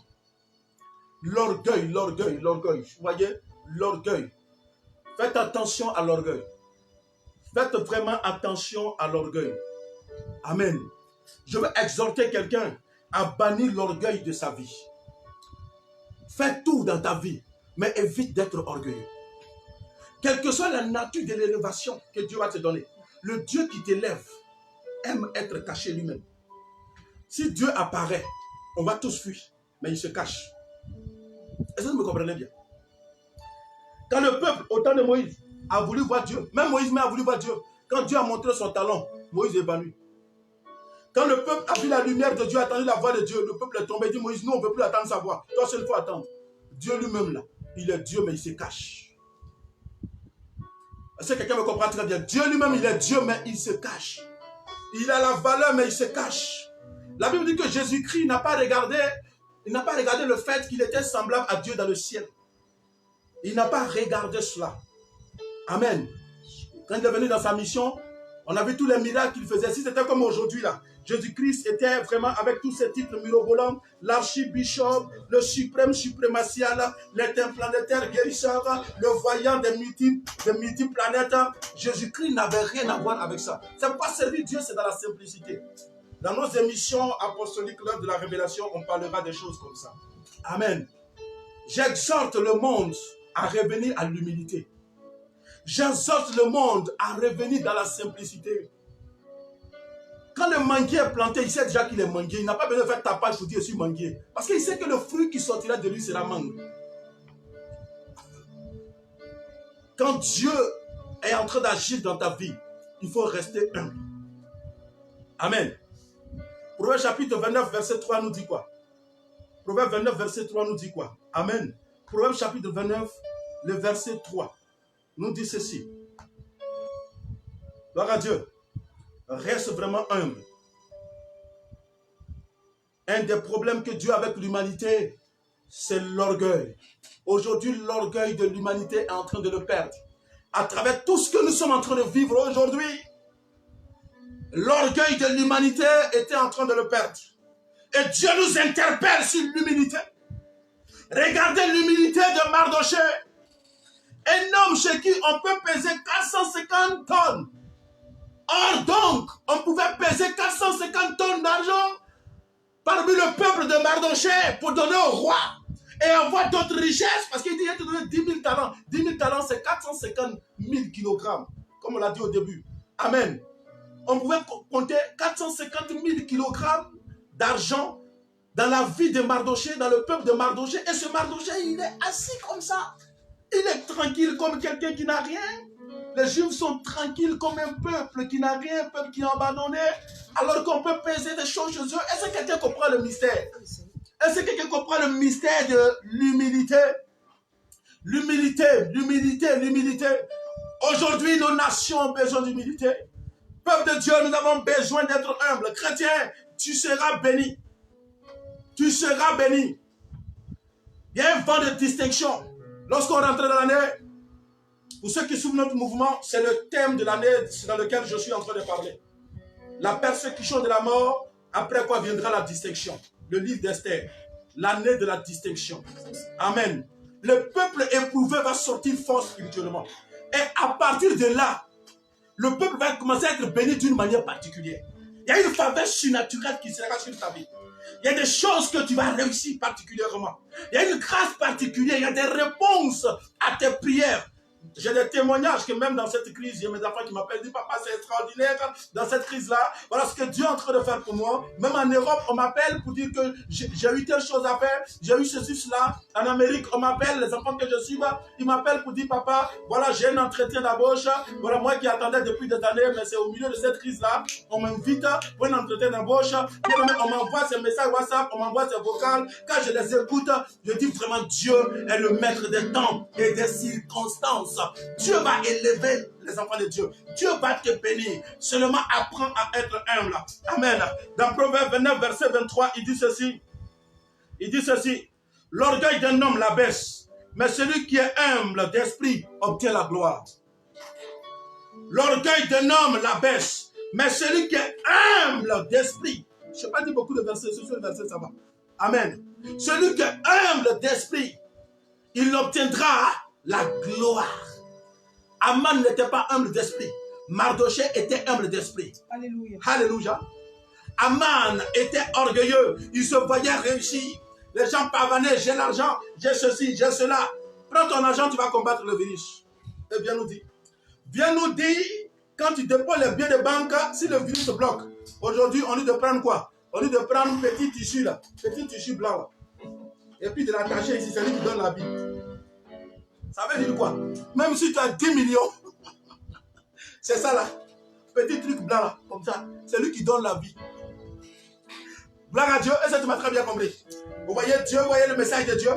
L'orgueil. Vous voyez, l'orgueil. Faites attention à l'orgueil. Faites vraiment attention à l'orgueil. Amen. Je veux exhorter quelqu'un à bannir l'orgueil de sa vie. Fais tout dans ta vie, mais évite d'être orgueilleux. Quelle que soit la nature de l'élévation que Dieu va te donner, le Dieu qui t'élève aime être caché lui-même. Si Dieu apparaît, on va tous fuir, mais il se cache. Est-ce que vous me comprenez bien? Quand le peuple, au temps de Moïse, a voulu voir Dieu, même Moïse a voulu voir Dieu, quand Dieu a montré son talon, Moïse est évanoui. Quand le peuple a vu la lumière de Dieu, a entendu la voix de Dieu, le peuple est tombé et dit, Moïse, nous on ne veut plus attendre sa voix. Toi seul, il faut attendre. Dieu lui-même là, il est Dieu, mais il se cache. Est-ce que quelqu'un me comprend très bien? Dieu lui-même, il est Dieu, mais il se cache. Il a la valeur, mais il se cache. La Bible dit que Jésus-Christ n'a pas regardé le fait qu'il était semblable à Dieu dans le ciel. Il n'a pas regardé cela. Amen. Quand il est venu dans sa mission, on a vu tous les miracles qu'il faisait. Si c'était comme aujourd'hui là, Jésus-Christ était vraiment avec tous ses titres mirobolants, l'archibishop, le suprême suprématial, l'interplanétaire guérisseur, le voyant des multiplanètes. Jésus-Christ n'avait rien à voir avec ça. C'est pas servir Dieu, c'est dans la simplicité. Dans nos émissions apostoliques, l'heure de la révélation, on parlera des choses comme ça. Amen. J'exhorte le monde à revenir à l'humilité. J'exhorte le monde à revenir dans la simplicité. Quand le manguier est planté, il sait déjà qu'il est manguier. Il n'a pas besoin de faire tapage pour dire je suis manguier. Parce qu'il sait que le fruit qui sortira de lui sera mangue. Quand Dieu est en train d'agir dans ta vie, il faut rester humble. Amen. Proverbe chapitre 29, verset 3 nous dit quoi? Proverbe 29, verset 3 nous dit quoi? Amen. Proverbe chapitre 29, le verset 3 nous dit ceci. Gloire à Dieu. Reste vraiment humble. Un des problèmes que Dieu a avec l'humanité, c'est l'orgueil. Aujourd'hui, l'orgueil de l'humanité est en train de le perdre. À travers tout ce que nous sommes en train de vivre aujourd'hui, l'orgueil de l'humanité était en train de le perdre. Et Dieu nous interpelle sur l'humilité. Regardez l'humilité de Mardoché. Un homme chez qui on peut peser 450 tonnes. Or donc, on pouvait peser 450 tonnes d'argent parmi le peuple de Mardoché pour donner au roi et avoir d'autres richesses parce qu'il dit qu'il a te donné 10 000 talents. 10 000 talents, c'est 450 000 kilogrammes, comme on l'a dit au début. Amen. On pouvait compter 450 000 kilogrammes d'argent dans la vie de Mardoché, dans le peuple de Mardoché. Et ce Mardoché, il est assis comme ça. Il est tranquille comme quelqu'un qui n'a rien. Les Juifs sont tranquilles comme un peuple qui n'a rien, un peuple qui est abandonné, alors qu'on peut peser des choses chez eux. Est-ce que quelqu'un comprend le mystère? Est-ce que quelqu'un comprend le mystère de l'humilité? L'humilité. Aujourd'hui, nos nations ont besoin d'humilité. Peuple de Dieu, nous avons besoin d'être humbles. Chrétien, tu seras béni. Tu seras béni. Il y a un vent de distinction. Lorsqu'on rentre dans l'année, pour ceux qui suivent notre mouvement, c'est le thème de l'année dans lequel je suis en train de parler. La persécution de la mort, après quoi viendra la distinction. Le livre d'Esther, l'année de la distinction. Amen. le peuple éprouvé va sortir fort spirituellement. Et à partir de là, le peuple va commencer à être béni d'une manière particulière. Il y a une faveur surnaturelle qui sera sur ta vie. Il y a des choses que tu vas réussir particulièrement. Il y a une grâce particulière, il y a des réponses à tes prières. J'ai des témoignages que même dans cette crise, il y a mes enfants qui m'appellent, disent papa c'est extraordinaire, dans cette crise-là, voilà ce que Dieu est en train de faire pour moi. Même en Europe, on m'appelle pour dire que j'ai eu telle chose à faire, j'ai eu ceci, cela. En Amérique, on m'appelle, les enfants que je suis, ils m'appellent pour dire papa, voilà j'ai un entretien d'embauche, voilà moi qui attendais depuis des années, mais c'est au milieu de cette crise-là, on m'invite pour un entretien d'embauche, on m'envoie ces messages WhatsApp, on m'envoie ces vocales, quand je les écoute, je dis vraiment Dieu est le maître des temps et des circonstances. Dieu va élever les enfants de Dieu. Dieu va te bénir. Seulement apprends à être humble. Amen. Dans Proverbe 29, verset 23, il dit ceci. Il dit ceci. L'orgueil d'un homme l'abaisse, mais celui qui est humble d'esprit obtient la gloire. L'orgueil d'un homme l'abaisse, mais celui qui est humble d'esprit. Je n'ai pas dit beaucoup de versets, sur le verset ça va. Amen. Celui qui est humble d'esprit, il obtiendra la gloire. Aman n'était pas humble d'esprit. Mardoché était humble d'esprit. Alléluia. Alléluia. Aman était orgueilleux. Il se voyait réussir. Les gens pavanaient. J'ai l'argent, j'ai ceci, j'ai cela. Prends ton argent, tu vas combattre le virus. Et viens nous dire. Viens nous dire, quand tu déposes les biens de banque, si le virus se bloque. Aujourd'hui, on dit de prendre quoi? On dit de prendre un petit tissu là. Petit tissu blanc là. Et puis de l'attacher ici. C'est lui qui donne la vie. Ça veut dire quoi? Même si tu as 10 millions, c'est ça là, petit truc blanc là, comme ça, c'est lui qui donne la vie. Gloire à Dieu, et ça tu m'as très bien compris. Vous voyez Dieu, vous voyez le message de Dieu?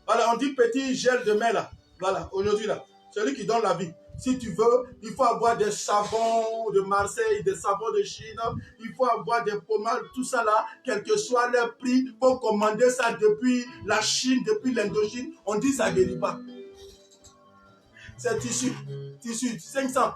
Voilà, on dit petit gel de main là, voilà, aujourd'hui là, c'est lui qui donne la vie. Si tu veux, il faut avoir des savons de Marseille, des savons de Chine, il faut avoir des pommades, tout ça là, quel que soit le prix, il faut commander ça depuis la Chine, depuis l'Indochine, on dit ça ne guérit pas. C'est tissu, 500.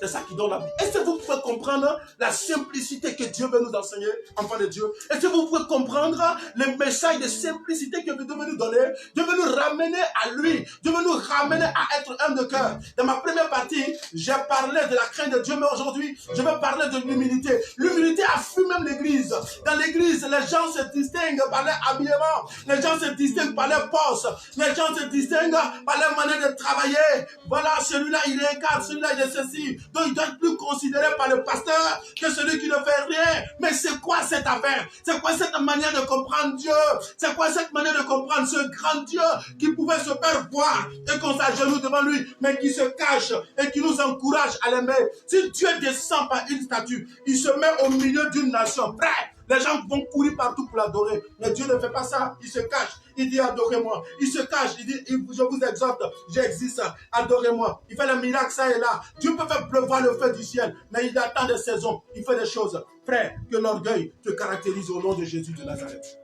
C'est ça qui donne la vie. Est-ce que vous pouvez comprendre la simplicité que Dieu veut nous enseigner, enfants de Dieu? Est-ce que vous pouvez comprendre le message de simplicité que Dieu veut nous donner? Dieu veut nous ramener à lui. Dieu veut nous ramener à être humble de cœur. Dans ma première partie, j'ai parlé de la crainte de Dieu, mais aujourd'hui, je vais parler de l'humilité. L'humilité a fui même l'église. Dans l'église, les gens se distinguent par leur habillement. Les gens se distinguent par leur poste. Les gens se distinguent par leur manière de travailler. Voilà, celui-là, il est cadre, celui-là, il est ceci. Donc, il doit être plus considéré par le pasteur que celui qui ne fait rien. Mais c'est quoi cette affaire? C'est quoi cette manière de comprendre Dieu? C'est quoi cette manière de comprendre ce grand Dieu qui pouvait se faire voir et qu'on s'agenouille devant lui, mais qui se cache et qui nous encourage à l'aimer? Si Dieu descend par une statue, il se met au milieu d'une nation. Prêt! Les gens vont courir partout pour l'adorer. Mais Dieu ne fait pas ça. Il se cache. Il dit adorez-moi. Il se cache. Il dit je vous exhorte. J'existe. Adorez-moi. Il fait le miracle ça et là. Dieu peut faire pleuvoir le feu du ciel. Mais il attend des saisons. Il fait des choses. Frère, que l'orgueil te caractérise au nom de Jésus de Nazareth.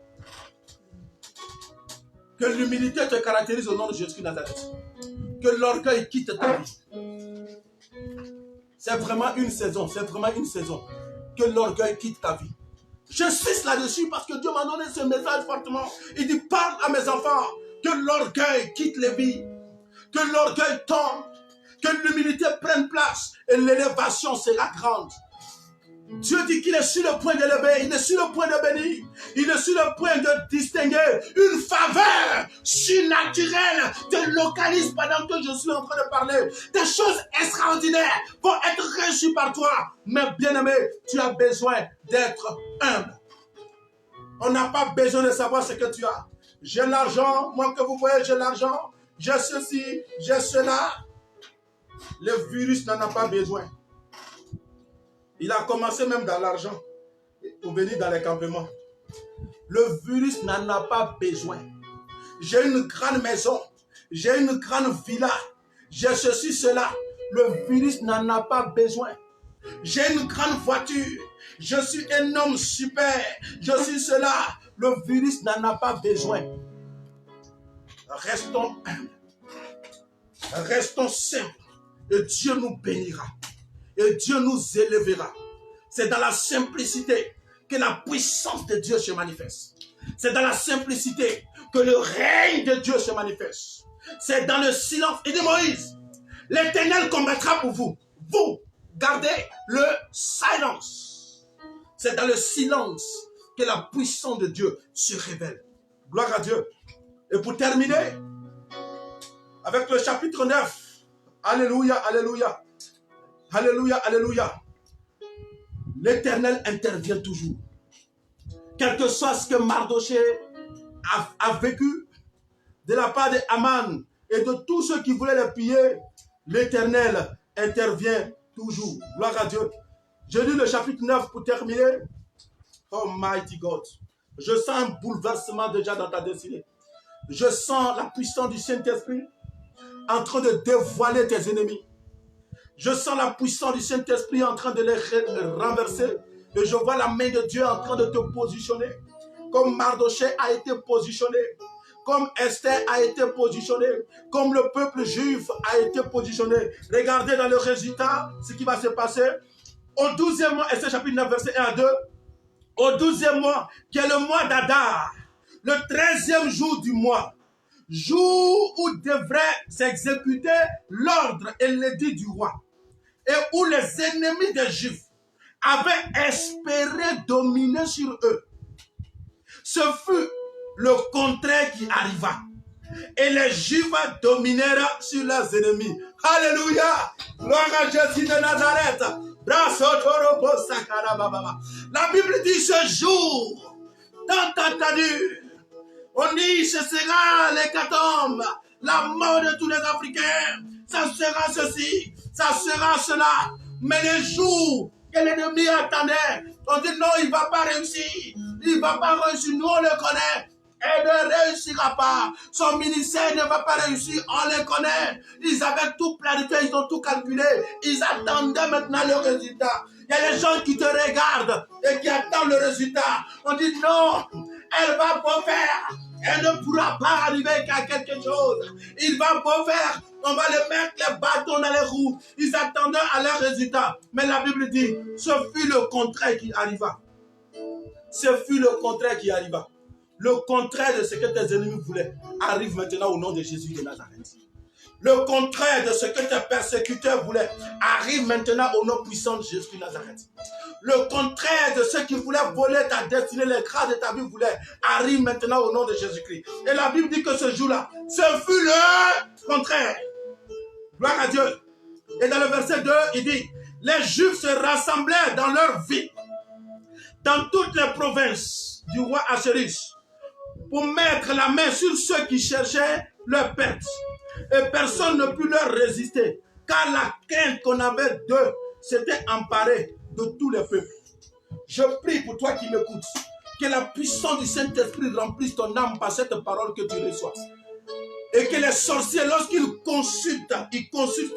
Que l'humilité te caractérise au nom de Jésus de Nazareth. Que l'orgueil quitte ta vie. C'est vraiment une saison. C'est vraiment une saison. Que l'orgueil quitte ta vie. J'insiste là-dessus parce que Dieu m'a donné ce message fortement. Il dit, parle à mes enfants, que l'orgueil quitte les vies, que l'orgueil tombe, que l'humilité prenne place et l'élévation sera grande. Dieu dit qu'il est sur le point d'élever, il est sur le point de bénir, il est sur le point de distinguer. Une faveur surnaturelle te localise pendant que je suis en train de parler. Des choses extraordinaires vont être reçues par toi. Mais bien-aimé, tu as besoin d'être humble. On n'a pas besoin de savoir ce que tu as. J'ai l'argent, moi que vous voyez, j'ai l'argent, j'ai ceci, j'ai cela. Le virus n'en a pas besoin. Il a commencé même dans l'argent pour venir dans les campements. Le virus n'en a pas besoin. J'ai une grande maison. J'ai une grande villa. J'ai ceci, cela. Le virus n'en a pas besoin. J'ai une grande voiture. Je suis un homme super. Je suis cela. Le virus n'en a pas besoin. Restons humbles. Restons simples. Et Dieu nous bénira. Et Dieu nous élèvera. C'est dans la simplicité que la puissance de Dieu se manifeste. C'est dans la simplicité que le règne de Dieu se manifeste. C'est dans le silence. Et de Moïse, l'Éternel combattra pour vous. Vous, gardez le silence. C'est dans le silence que la puissance de Dieu se révèle. Gloire à Dieu. Et pour terminer, avec le chapitre 9, alléluia, alléluia, alléluia, alléluia. L'Éternel intervient toujours. Quel que soit ce que Mardoché a vécu de la part de Haman et de tous ceux qui voulaient le piller, l'Éternel intervient toujours. Gloire à Dieu. Je lis le chapitre 9 pour terminer. Oh mighty God. Je sens un bouleversement déjà dans ta destinée. Je sens la puissance du Saint-Esprit en train de dévoiler tes ennemis. Je sens la puissance du Saint-Esprit en train de les renverser. Et je vois la main de Dieu en train de te positionner. Comme Mardoché a été positionné. Comme Esther a été positionnée. Comme le peuple juif a été positionné. Regardez dans le résultat ce qui va se passer. Au 12e mois, Esther chapitre 9, verset 1 à 2. Au 12e mois, qui est le mois d'Adar. Le 13e jour du mois. Jour où devrait s'exécuter l'ordre et l'édit du roi. Et où les ennemis des Juifs avaient espéré dominer sur eux. Ce fut le contraire qui arriva. Et les Juifs dominèrent sur leurs ennemis. Alléluia! Gloire à Jésus de Nazareth. La Bible dit ce jour, tant entendu, on dit ce sera l'hécatombe, la mort de tous les Africains. Ça sera ceci, ça sera cela. Mais les jours que l'ennemi attendait, on dit non, il ne va pas réussir. Il ne va pas réussir, nous on le connaît. Elle ne réussira pas. Son ministère ne va pas réussir, on le connaît. Ils avaient tout planifié, ils ont tout calculé. Ils attendaient maintenant le résultat. Il y a des gens qui te regardent et qui attendent le résultat. On dit non, elle va pas faire. Elle ne pourra pas arriver qu'à quelque chose. Il va pas faire. On va les mettre les bâtons dans les roues. Ils attendaient à leur résultat. Mais la Bible dit, ce fut le contraire qui arriva. Ce fut le contraire qui arriva. Le contraire de ce que tes ennemis voulaient arrive maintenant au nom de Jésus de Nazareth. Le contraire de ce que tes persécuteurs voulaient arrive maintenant au nom puissant de Jésus de Nazareth. Le contraire de ceux qui voulaient voler ta destinée, les grâces de ta vie voulaient arrive maintenant au nom de Jésus-Christ. Et la Bible dit que ce jour-là, ce fut le contraire. Gloire à Dieu. Et dans le verset 2, il dit, les Juifs se rassemblèrent dans leur vie, dans toutes les provinces du roi Assuérus, pour mettre la main sur ceux qui cherchaient leur perte. Et personne ne put leur résister, car la crainte qu'on avait d'eux s'était emparée de tous les peuples. Je prie pour toi qui m'écoutes, que la puissance du Saint-Esprit remplisse ton âme par cette parole que tu reçois. Et que les sorciers, lorsqu'ils consultent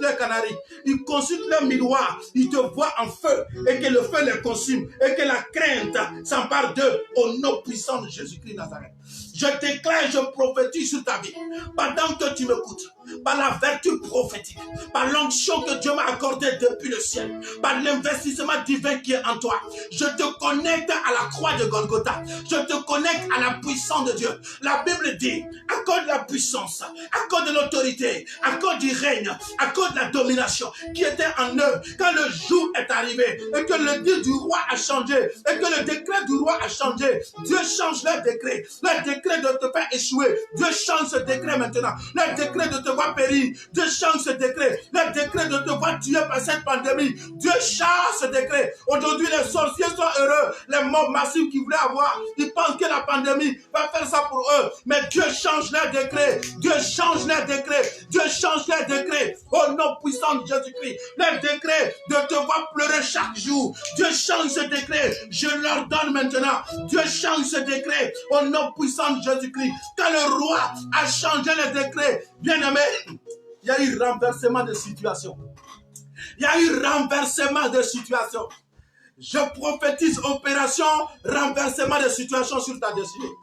leurs canaries, ils consultent leur miroir, ils te voient en feu, et que le feu les consume, et que la crainte s'empare d'eux au nom puissant de Jésus-Christ Nazareth. Je déclare, je prophétise sur ta vie, pendant que tu m'écoutes, par la vertu prophétique, par l'onction que Dieu m'a accordée depuis le ciel, par l'investissement divin qui est en toi. Je te connecte à la croix de Golgotha. Je te connecte à la puissance de Dieu. La Bible dit, accorde la puissance, accorde l'autorité, accorde du règne, accorde la domination qui était en eux quand le jour est arrivé et que le dit du roi a changé et que le décret du roi a changé. Dieu change leur décret. Le décret de te faire échouer, Dieu change ce décret maintenant. Le décret de te voir périr, Dieu change ce décret. Le décret de te voir tuer par cette pandémie, Dieu change ce décret. Aujourd'hui, les sorciers sont heureux. Les morts massifs qu'ils voulaient avoir, ils pensent que la pandémie va faire ça pour eux. Mais Dieu change leur décret. Dieu change leur décret. Dieu change leur décret. Au nom puissant de Jésus-Christ. Le décret de te voir pleurer chaque jour. Dieu change ce décret. Je leur donne maintenant. Dieu change ce décret. Au nom puissant de Jésus-Christ. Quand le roi a changé le décret, bien aimé, il y a eu renversement de situation. Il y a eu renversement de situation. Je prophétise opération, renversement de situation sur ta destinée.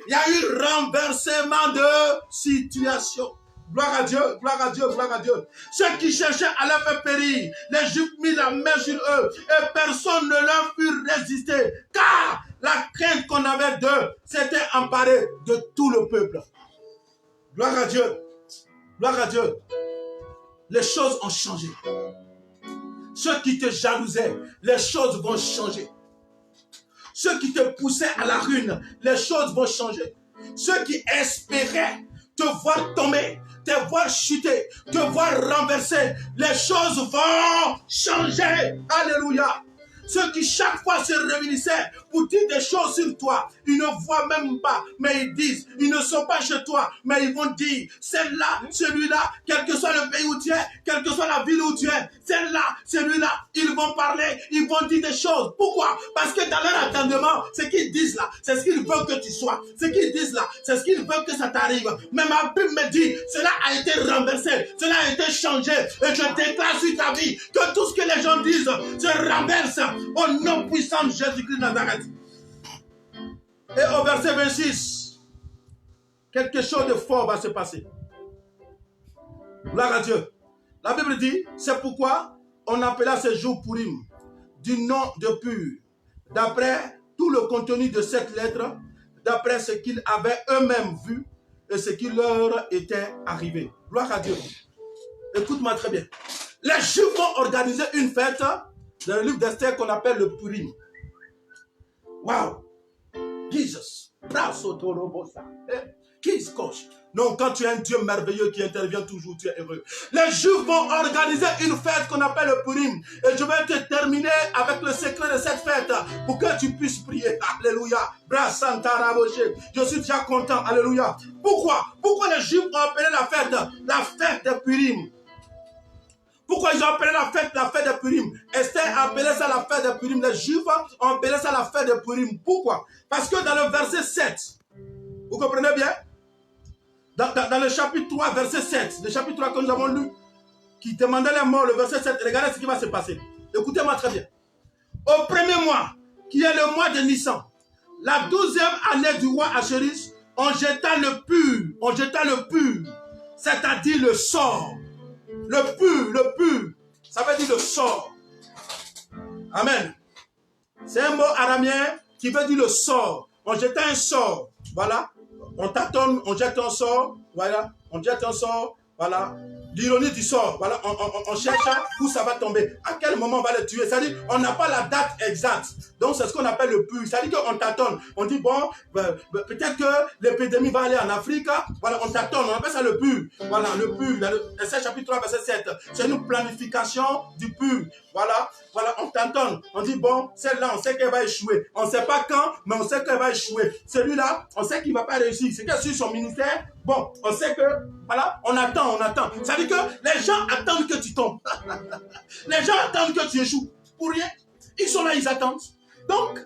Il y a eu renversement de situation. Gloire à Dieu, gloire à Dieu, gloire à Dieu. Ceux qui cherchaient à leur faire périr, les Juifs mis la main sur eux et personne ne leur put résister. Car la crainte qu'on avait d'eux s'était emparée de tout le peuple. Gloire à Dieu. Gloire à Dieu. Les choses ont changé. Ceux qui te jalousaient, les choses vont changer. Ceux qui te poussaient à la ruine, les choses vont changer. Ceux qui espéraient te voir tomber, te voir chuter, te voir renverser, les choses vont changer. Alléluia. Ceux qui chaque fois se réunissaient pour dire des choses sur toi, ils ne voient même pas, mais ils disent, ils ne sont pas chez toi, mais ils vont dire, celle-là, celui-là, quel que soit le pays où tu es, quelle que soit la ville où tu es, celle-là, celui-là, ils vont parler, ils vont dire des choses. Pourquoi? Parce que dans leur attendement, ce qu'ils disent là, c'est ce qu'ils veulent que tu sois. Ce qu'ils disent là, c'est ce qu'ils veulent que ça t'arrive. Mais ma Bible me dit, cela a été renversé, cela a été changé, et je déclare sur ta vie que tout ce que les gens disent se renverse au nom puissant de Jésus-Christ de Nazareth. Et au verset 26, quelque chose de fort va se passer. Gloire à Dieu. La Bible dit, c'est pourquoi on appela ce jour Purim, du nom de pur, d'après tout le contenu de cette lettre, d'après ce qu'ils avaient eux-mêmes vu et ce qui leur était arrivé. Gloire à Dieu. Écoute-moi très bien. Les Juifs vont organiser une fête dans le livre d'Esther qu'on appelle le Purim. Wow! Jesus! Non, quand tu es un Dieu merveilleux qui intervient toujours, tu es heureux. Les Juifs vont organiser une fête qu'on appelle le Purim. Et je vais te terminer avec le secret de cette fête pour que tu puisses prier. Alléluia. Je suis déjà content. Alléluia. Pourquoi? Pourquoi les Juifs ont appelé la fête de Purim? Pourquoi ils ont appelé la fête de Purim? Esther a appelé ça la fête de Purim. Les Juifs ont appelé ça la fête de Purim. Pourquoi? Parce que dans le verset 7, vous comprenez bien? Dans le chapitre 3, verset 7, le chapitre 3 que nous avons lu, qui demandait la mort, le verset 7, regardez ce qui va se passer. Écoutez-moi très bien. Au premier mois, qui est le mois de Nissan, la 12e année du roi Achéris, on jeta le pur, c'est-à-dire le sort. Le pur, ça veut dire le sort. Amen. C'est un mot araméen qui veut dire le sort. On jette un sort, voilà. On tâtonne, on jette un sort, voilà. On jette un sort, voilà. L'ironie du sort, voilà. On cherche où ça va tomber. À quel moment on va le tuer. C'est-à-dire, on n'a pas la date exacte. Donc, c'est ce qu'on appelle le pur. C'est-à-dire qu'on tâtonne. On dit, bon, peut-être que l'épidémie va aller en Afrique. Voilà, on tâtonne. On appelle ça le pur. Voilà, le pur. Verset chapitre 3, verset 7. C'est une planification du pur. Voilà, on tâtonne. On dit, bon, celle-là, on sait qu'elle va échouer. On ne sait pas quand, mais on sait qu'elle va échouer. Celui-là, on sait qu'il ne va pas réussir. C'est que sur son ministère, bon, on sait que, voilà, on attend. Ça veut dire que les gens attendent que tu tombes. Les gens attendent que tu échoues. Pour rien. Ils sont là, ils attendent. Donc,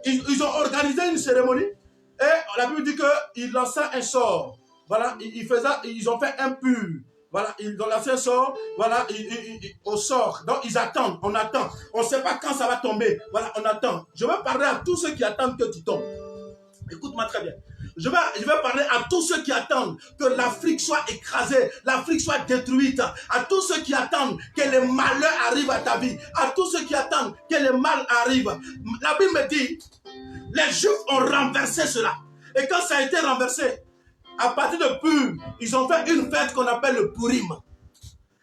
ils ont organisé une cérémonie et la Bible dit qu'ils lançaient un sort. Voilà, ils ont fait un pur. Voilà, ils ont lancé un sort, voilà, au sort. Donc, ils attendent, on attend. On ne sait pas quand ça va tomber. Voilà, on attend. Je veux parler à tous ceux qui attendent que tu tombes. Écoute-moi très bien. Je vais parler à tous ceux qui attendent que l'Afrique soit écrasée, l'Afrique soit détruite, à tous ceux qui attendent que les malheurs arrivent à ta vie, à tous ceux qui attendent que le mal arrive. La Bible me dit, les Juifs ont renversé cela. Et quand ça a été renversé, à partir de Pur, ils ont fait une fête qu'on appelle le Purim.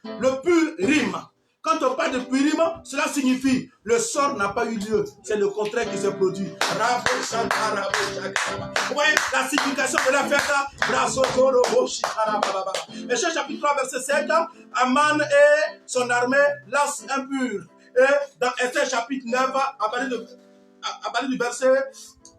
Le Purim. Quand on parle de Purim, cela signifie le sort n'a pas eu lieu. C'est le contraire qui se produit. Vous voyez la signification de la fête. Échec chapitre 3, verset 7. Aman et son armée lancent un pur. Et dans Esther chapitre 9, à partir du verset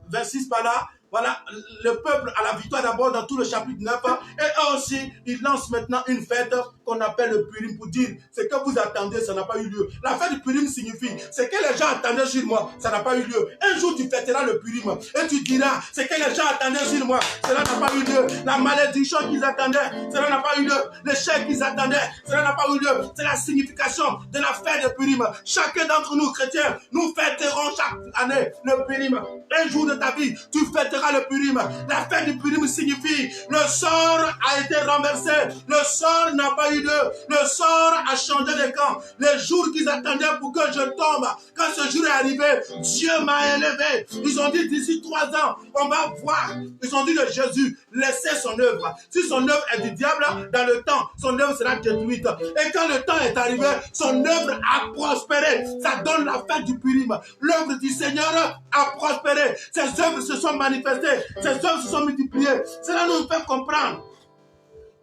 26 par là, voilà, le peuple a la victoire d'abord dans tout le chapitre 9. Et eux aussi, ils lancent maintenant une fête qu'on appelle le Purim pour dire ce que vous attendez, ça n'a pas eu lieu. La fête du Purim signifie ce que les gens attendaient sur moi, ça n'a pas eu lieu. Un jour, tu fêteras le Purim et tu diras ce que les gens attendaient sur moi, cela n'a pas eu lieu. La malédiction qu'ils attendaient, cela n'a pas eu lieu. L'échec qu'ils attendaient, cela n'a pas eu lieu. C'est la signification de la fête du Purim. Chacun d'entre nous, chrétiens, nous fêterons année, le Purim. Un jour de ta vie, tu fêteras le Purim. La fête du Purim signifie le sort a été renversé. Le sort n'a pas eu lieu. Le sort a changé de camp. Les jours qu'ils attendaient pour que je tombe, quand ce jour est arrivé, Dieu m'a élevé. Ils ont dit d'ici 3 ans, on va voir. Ils ont dit de Jésus, laissez son œuvre. Si son œuvre est du diable, dans le temps, son œuvre sera détruite. Et quand le temps est arrivé, son œuvre a prospéré. Ça donne la fête du Purim. L'œuvre du Seigneur a prospéré. Ses œuvres se sont manifestées. Ses œuvres se sont multipliées. Cela nous fait comprendre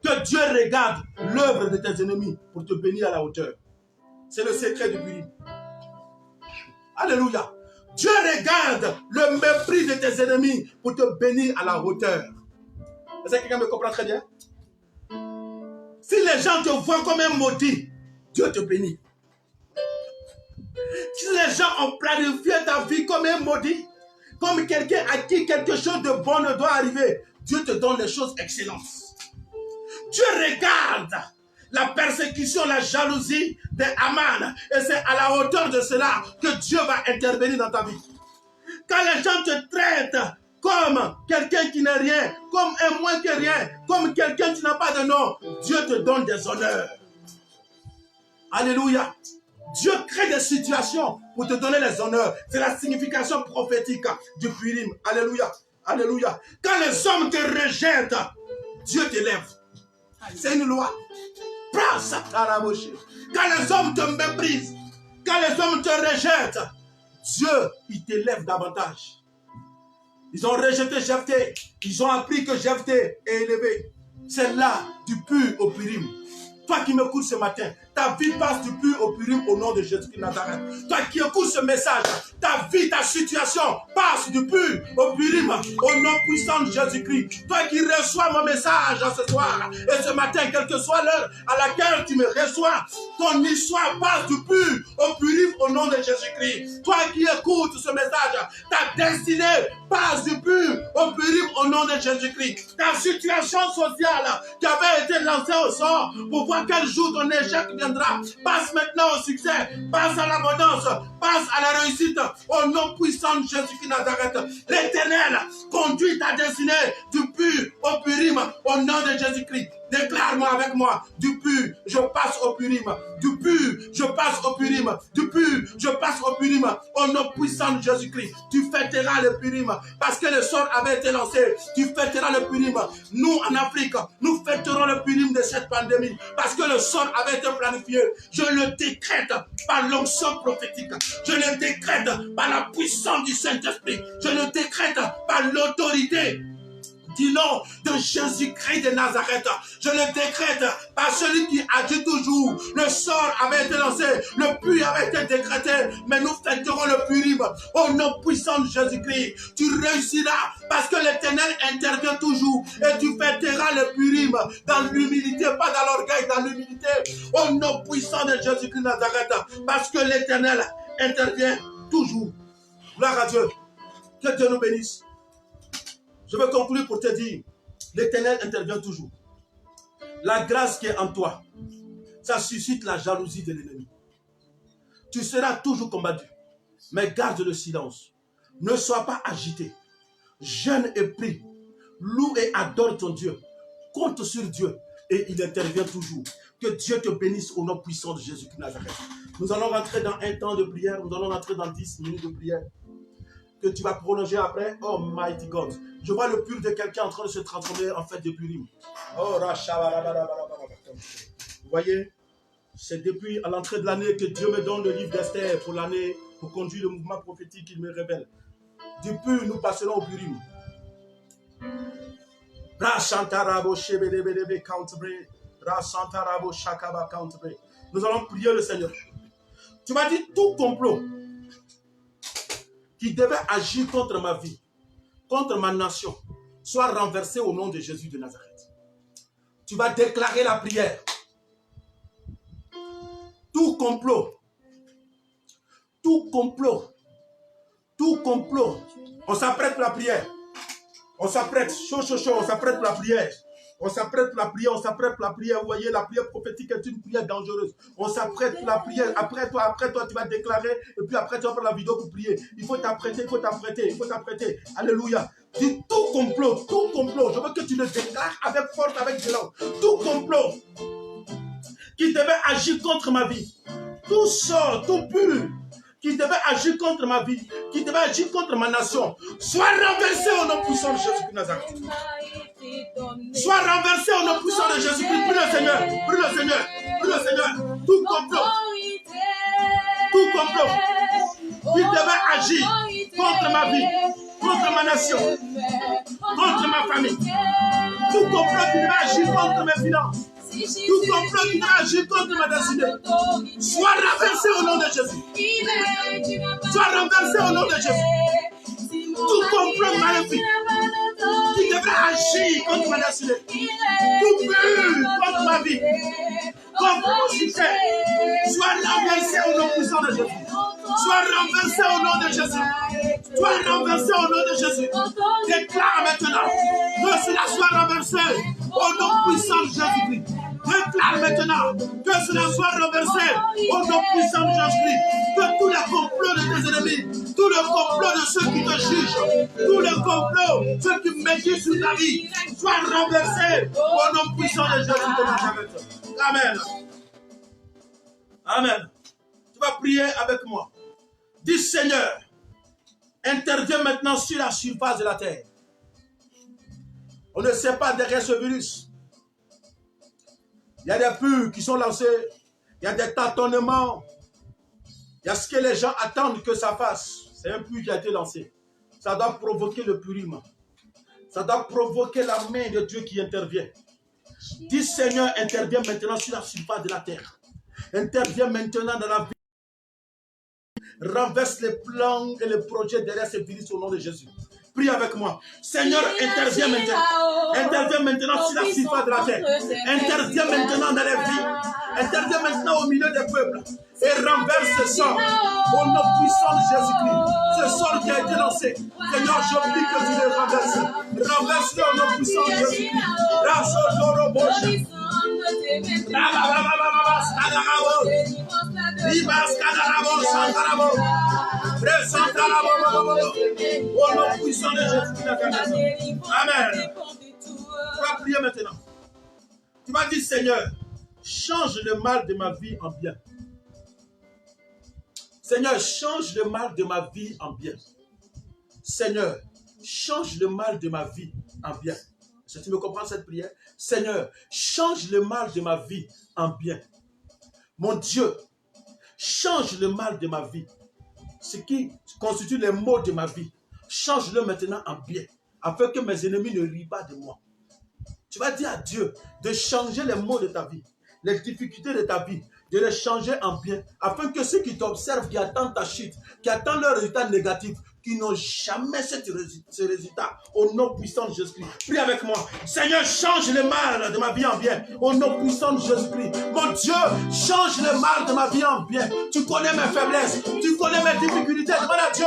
que Dieu regarde l'œuvre de tes ennemis pour te bénir à la hauteur. C'est le secret du Purim. Alléluia. Dieu regarde le mépris de tes ennemis pour te bénir à la hauteur. Est-ce que quelqu'un me comprend très bien? Si les gens te voient comme un maudit, Dieu te bénit. Si les gens ont planifié ta vie comme un maudit, comme quelqu'un à qui quelque chose de bon ne doit arriver, Dieu te donne des choses excellentes. Dieu regarde la persécution, la jalousie de Haman. Et c'est à la hauteur de cela que Dieu va intervenir dans ta vie. Quand les gens te traitent comme quelqu'un qui n'est rien, comme un moins que rien, comme quelqu'un qui n'a pas de nom, Dieu te donne des honneurs. Alléluia. Dieu crée des situations pour te donner les honneurs. C'est la signification prophétique du Purim. Alléluia. Alléluia. Quand les hommes te rejettent, Dieu t'élève. C'est une loi. Quand les hommes te méprisent, quand les hommes te rejettent, Dieu, il t'élève davantage. Ils ont rejeté Jephthé. Ils ont appris que Jephthé est élevé. C'est là du pur au Purim. Toi qui m'écoutes ce matin, ta vie passe du pur au Purim au nom de Jésus-Christ de Nazareth. Toi qui écoutes ce message, ta vie, ta situation passe du pur au Purim au nom puissant de Jésus-Christ. Toi qui reçois mon message ce soir et ce matin, quelle que soit l'heure à laquelle tu me reçois, ton histoire passe du pur au Purim au nom de Jésus-Christ. Toi qui écoutes ce message, ta destinée passe du pur au Purim au nom de Jésus-Christ. Ta situation sociale qui avait été lancée au sort pour voir quel jour ton échec viendra, passe maintenant au succès, passe à l'abondance, passe à la réussite au nom puissant de Jésus-Christ Nazareth. L'Éternel conduit ta destinée du pur au Purim au nom de Jésus-Christ. Déclare-moi avec moi, du pur, je passe au Purim, du pur, je passe au Purim, du pur, je passe au Purim, au nom puissant de Jésus-Christ. Tu fêteras le Purim, parce que le sort avait été lancé, tu fêteras le Purim. Nous, en Afrique, nous fêterons le Purim de cette pandémie, parce que le sort avait été planifié. Je le décrète par l'onction prophétique, je le décrète par la puissance du Saint-Esprit, je le décrète par l'autorité du nom de Jésus-Christ de Nazareth. Je le décrète par celui qui agit toujours. Le sort avait été lancé, le puits avait été décrété, mais nous fêterons le Purim au nom puissant de Jésus-Christ. Tu réussiras parce que l'Éternel intervient toujours et tu fêteras le Purim dans l'humilité, pas dans l'orgueil, dans l'humilité, au nom puissant de Jésus-Christ de Nazareth, parce que l'Éternel intervient toujours. Gloire à Dieu. Que Dieu nous bénisse. Je veux conclure pour te dire, l'Éternel intervient toujours. La grâce qui est en toi, ça suscite la jalousie de l'ennemi. Tu seras toujours combattu, mais garde le silence. Ne sois pas agité. Jeûne et prie. Loue et adore ton Dieu. Compte sur Dieu et il intervient toujours. Que Dieu te bénisse au nom puissant de Jésus-Christ de Nazareth. Nous allons rentrer dans un temps de prière. Nous allons rentrer dans 10 minutes de prière. Que tu vas prolonger après. Oh mighty God. Je vois le pur de quelqu'un en train de se transformer en fête de Purim. Oh vous voyez, c'est depuis à l'entrée de l'année que Dieu me donne le livre d'Esther pour l'année, pour conduire le mouvement prophétique qu'il me révèle. Du pur, nous passerons au Purim. Nous allons prier le Seigneur. Tu m'as dit tout complot qui devait agir contre ma vie, contre ma nation, soit renversé au nom de Jésus de Nazareth. Tu vas déclarer la prière. Tout complot, tout complot, tout complot. On s'apprête pour la prière. On s'apprête, chaud, chaud, chaud, on s'apprête pour la prière. On s'apprête pour la prière, on s'apprête pour la prière. Vous voyez, la prière prophétique est une prière dangereuse. On s'apprête pour la prière. Après toi, tu vas déclarer. Et puis après, tu vas faire la vidéo pour prier. Il faut t'apprêter, il faut t'apprêter, il faut t'apprêter. Alléluia. Dis tout complot, tout complot. Je veux que tu le déclares avec force, avec violence. Tout complot qui devait agir contre ma vie. Tout sort, tout pur qui devait agir contre ma vie, qui devait agir contre ma nation, soit renversé au nom puissant de Jésus-Christ de Nazareth. Soit renversé au nom puissant de Jésus-Christ. Prie le Seigneur, prie le Seigneur, prie le Seigneur. Tout complot qui devait agir contre ma vie, contre ma nation, contre ma famille. Tout complot qui devait agir contre mes finances. Tout complot qui devait agir contre ma destinée. Soit renversé au nom de Jésus. Soit renversé au nom de Jésus. Tout complot maléfique qui devait agir contre ma destinée. Tout but contre ma vie, contre mon succès. Soit renversé au nom puissant de Jésus. Soit renversé au nom de Jésus. Soit renversé au nom de Jésus. Déclare maintenant que cela soit renversé au nom puissant de Jésus-Christ. Déclare maintenant que cela soit renversé au nom puissant de Jésus-Christ. Que tous les complots de tes ennemis, tous les complots de ceux qui te jugent, tous les complots, ceux qui méditent sur ta vie, soient renversés au nom puissant de Jésus de Nazareth. Amen. Amen. Tu vas prier avec moi. Dis Seigneur, interviens maintenant sur la surface de la terre. On ne sait pas derrière ce virus. Il y a des purs qui sont lancés. Il y a des tâtonnements. Il y a ce que les gens attendent que ça fasse. C'est un pur qui a été lancé. Ça doit provoquer le puriment. Ça doit provoquer la main de Dieu qui intervient. Dis Seigneur, interviens maintenant sur la surface de la terre. Interviens maintenant dans la vie. Renverse les plans et les projets derrière ce virus au nom de Jésus. Prie avec moi. Seigneur, interviens maintenant. Interviens maintenant sur la surface de la terre. Interviens maintenant dans les vies. Interviens maintenant au milieu des peuples. Et renverse ce sort au nom puissant de Jésus-Christ. Ce sort qui a été lancé. Seigneur, je prie que tu le renverses. Renverse-le au nom puissant de Jésus-Christ. Au nom puissant de Jésus-Christ. Amen. Tu vas prier maintenant. Tu vas dire, Seigneur, change le mal de ma vie en bien. Seigneur, change le mal de ma vie en bien. Seigneur, change le mal de ma vie en bien. Est-ce que tu me comprends cette prière? Seigneur, change le mal de ma vie en bien. Mon Dieu, change le mal de ma vie. Ce qui constitue les maux de ma vie. Change-le maintenant en bien. Afin que mes ennemis ne rient pas de moi. Tu vas dire à Dieu de changer les maux de ta vie. Les difficultés de ta vie. De les changer en bien. Afin que ceux qui t'observent, qui attendent ta chute, qui attendent leurs résultats négatifs, qui n'ont jamais ce résultat, au nom puissant de Jésus-Christ. Prie avec moi. Seigneur, change le mal de ma vie en bien. Au nom puissant de Jésus-Christ. Mon Dieu, change le mal de ma vie en bien. Tu connais mes faiblesses. Tu connais mes difficultés. Demande à Dieu.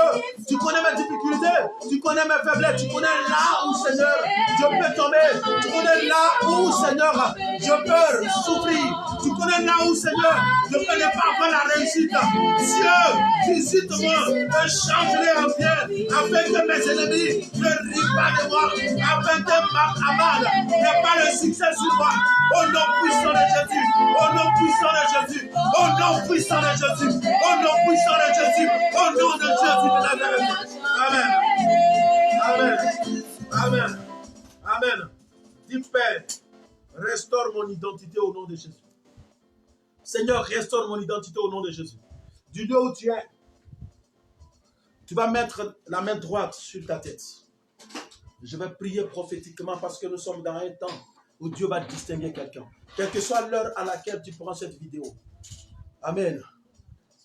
Tu connais mes difficultés. Tu connais mes faiblesses. Tu connais là où, Seigneur, je peux tomber. Tu connais là où, Seigneur, je peux souffrir. Tu connais là où, Seigneur, je peux ne pas avoir la réussite. Dieu, visite-moi et change-les en bien. Afin que mes ennemis ne rient pas de moi. Afin que ma amade n'ait pas le succès sur moi. Au nom puissant de Jésus. Au nom puissant de Jésus. Au nom puissant de Jésus. Au nom puissant de Jésus. Au nom de Jésus de Nazareth. Amen. Amen. Amen. Amen. Dis Père, restaure mon identité au nom de Jésus. Seigneur, restaure mon identité au nom de Jésus. Du lieu où tu es, tu vas mettre la main droite sur ta tête. Je vais prier prophétiquement parce que nous sommes dans un temps où Dieu va distinguer quelqu'un. Quelle que soit l'heure à laquelle tu prends cette vidéo. Amen.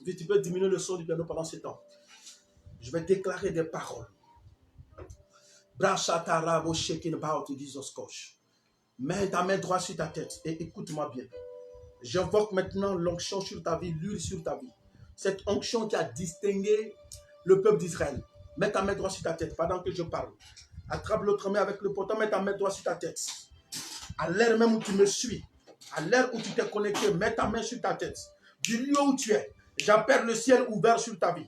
Tu peux diminuer le son du piano pendant ce temps. Je vais déclarer des paroles. Mets ta main droite sur ta tête et écoute-moi bien. J'invoque maintenant l'onction sur ta vie, l'huile sur ta vie. Cette onction qui a distingué le peuple d'Israël. Mets ta main droite sur ta tête pendant que je parle. Attrape l'autre main avec le poteau, mets ta main droite sur ta tête. à l'heure même où tu me suis, à l'heure où tu t'es connecté, mets ta main sur ta tête. Du lieu où tu es, j'appelle le ciel ouvert sur ta vie.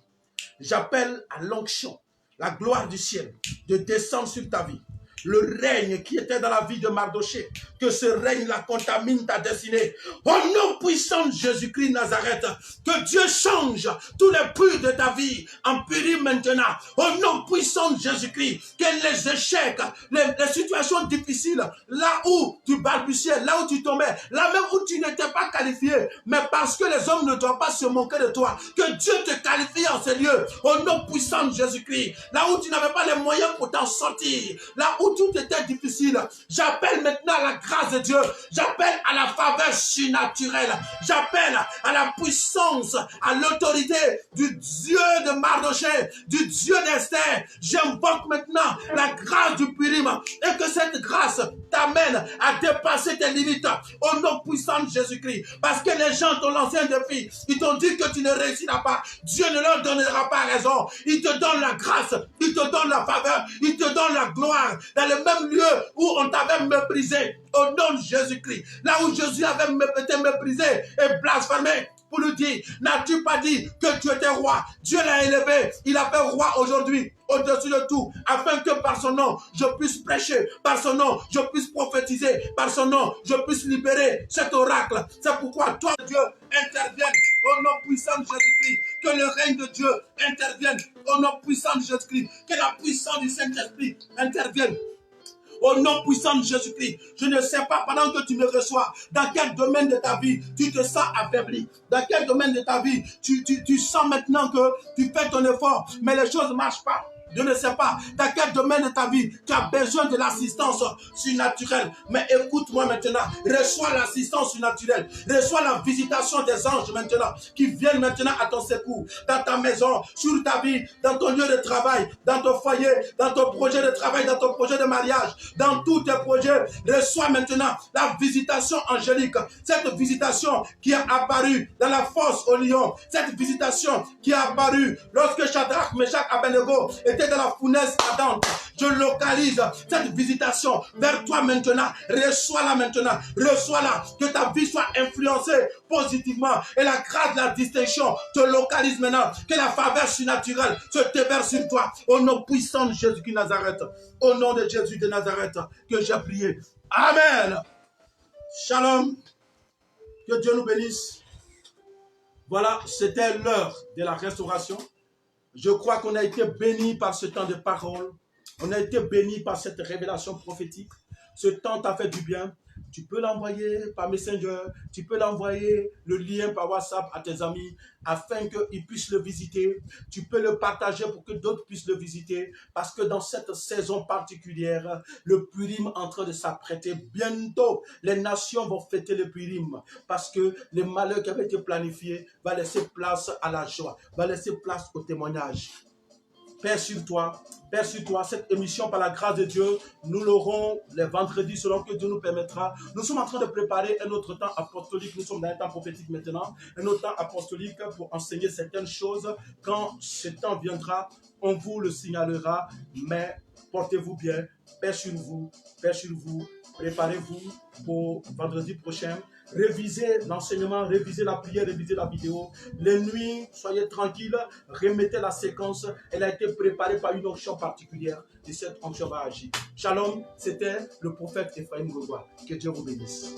J'appelle à l'onction, la gloire du ciel, de descendre sur ta vie. Le règne qui était dans la vie de Mardoché, que ce règne-là contamine ta destinée. Au nom puissant de Jésus-Christ Nazareth, que Dieu change tous les purs de ta vie en Purim maintenant. Au nom puissant de Jésus-Christ, que les échecs, les situations difficiles, là où tu balbutiais, là où tu tombais, là même où tu n'étais pas qualifié, mais parce que les hommes ne doivent pas se moquer de toi, que Dieu te qualifie en ces lieux. Au nom puissant de Jésus-Christ, là où tu n'avais pas les moyens pour t'en sortir, là où tout était difficile, j'appelle maintenant à la grâce de Dieu, j'appelle à la faveur surnaturelle, j'appelle à la puissance, à l'autorité du Dieu de Mardoché, du Dieu d'Esther. J'invoque maintenant la grâce du Purim et que cette grâce t'amène à dépasser tes limites au nom puissant de Jésus-Christ. Parce que les gens t'ont lancé un défi, ils t'ont dit que tu ne réussiras pas. Dieu ne leur donnera pas raison. Il te donne la grâce, il te donne la faveur, il te donne la gloire dans le même lieu où on t'avait méprisé. Au nom de Jésus-Christ, là où Jésus avait été méprisé et blasphémé, pour lui dire, n'as-tu pas dit que tu étais roi? Dieu l'a élevé, il a fait roi aujourd'hui, au-dessus de tout, afin que par son nom, je puisse prêcher, par son nom, je puisse prophétiser, par son nom, je puisse libérer cet oracle. C'est pourquoi toi, Dieu, intervienne au nom puissant de Jésus-Christ, que le règne de Dieu intervienne au nom puissant de Jésus-Christ, que la puissance du Saint-Esprit intervienne. Au nom puissant de Jésus-Christ, je ne sais pas pendant que tu me reçois, dans quel domaine de ta vie tu te sens affaibli, dans quel domaine de ta vie tu sens maintenant que tu fais ton effort, mais les choses ne marchent pas. Je ne sais pas dans quel domaine de ta vie tu as besoin de l'assistance surnaturelle. Mais écoute-moi maintenant. Reçois l'assistance surnaturelle. Reçois la visitation des anges maintenant qui viennent maintenant à ton secours. Dans ta maison, sur ta vie, dans ton lieu de travail, dans ton foyer, dans ton projet de travail, dans ton projet de mariage, dans tous tes projets. Reçois maintenant la visitation angélique. Cette visitation qui est apparue dans la fosse au lion. Cette visitation qui est apparue lorsque Shadrach, Meshach, Abednego étaient dans la fournaise ardente. Je localise cette visitation vers toi maintenant. Reçois-la maintenant. Reçois-la. Que ta vie soit influencée positivement. Et la grâce de la distinction te localise maintenant. Que la faveur surnaturelle se déverse sur toi. Au nom puissant de Jésus de Nazareth. Au nom de Jésus de Nazareth que j'ai prié. Amen. Shalom. Que Dieu nous bénisse. Voilà, c'était l'heure de la restauration. Je crois qu'on a été béni par ce temps de parole. On a été béni par cette révélation prophétique. Ce temps t'a fait du bien. Tu peux l'envoyer par Messenger. Tu peux l'envoyer le lien par WhatsApp à tes amis afin qu'ils puissent le visiter. Tu peux le partager pour que d'autres puissent le visiter. Parce que dans cette saison particulière, le Purim est en train de s'apprêter. Bientôt, les nations vont fêter le Purim. Parce que les malheurs qui avaient été planifiés vont laisser place à la joie, vont laisser place au témoignage. Père sur toi, cette émission par la grâce de Dieu, nous l'aurons les vendredis selon que Dieu nous permettra. Nous sommes en train de préparer un autre temps apostolique, nous sommes dans un temps prophétique maintenant, un autre temps apostolique pour enseigner certaines choses. Quand ce temps viendra, on vous le signalera, mais portez-vous bien, paix sur vous, préparez-vous pour vendredi prochain. Révisez l'enseignement, révisez la prière, révisez la vidéo. Les nuits, soyez tranquilles, remettez la séquence. Elle a été préparée par une onction particulière et cette onction va agir. Shalom, c'était le prophète Ephraim Gogoua. Que Dieu vous bénisse.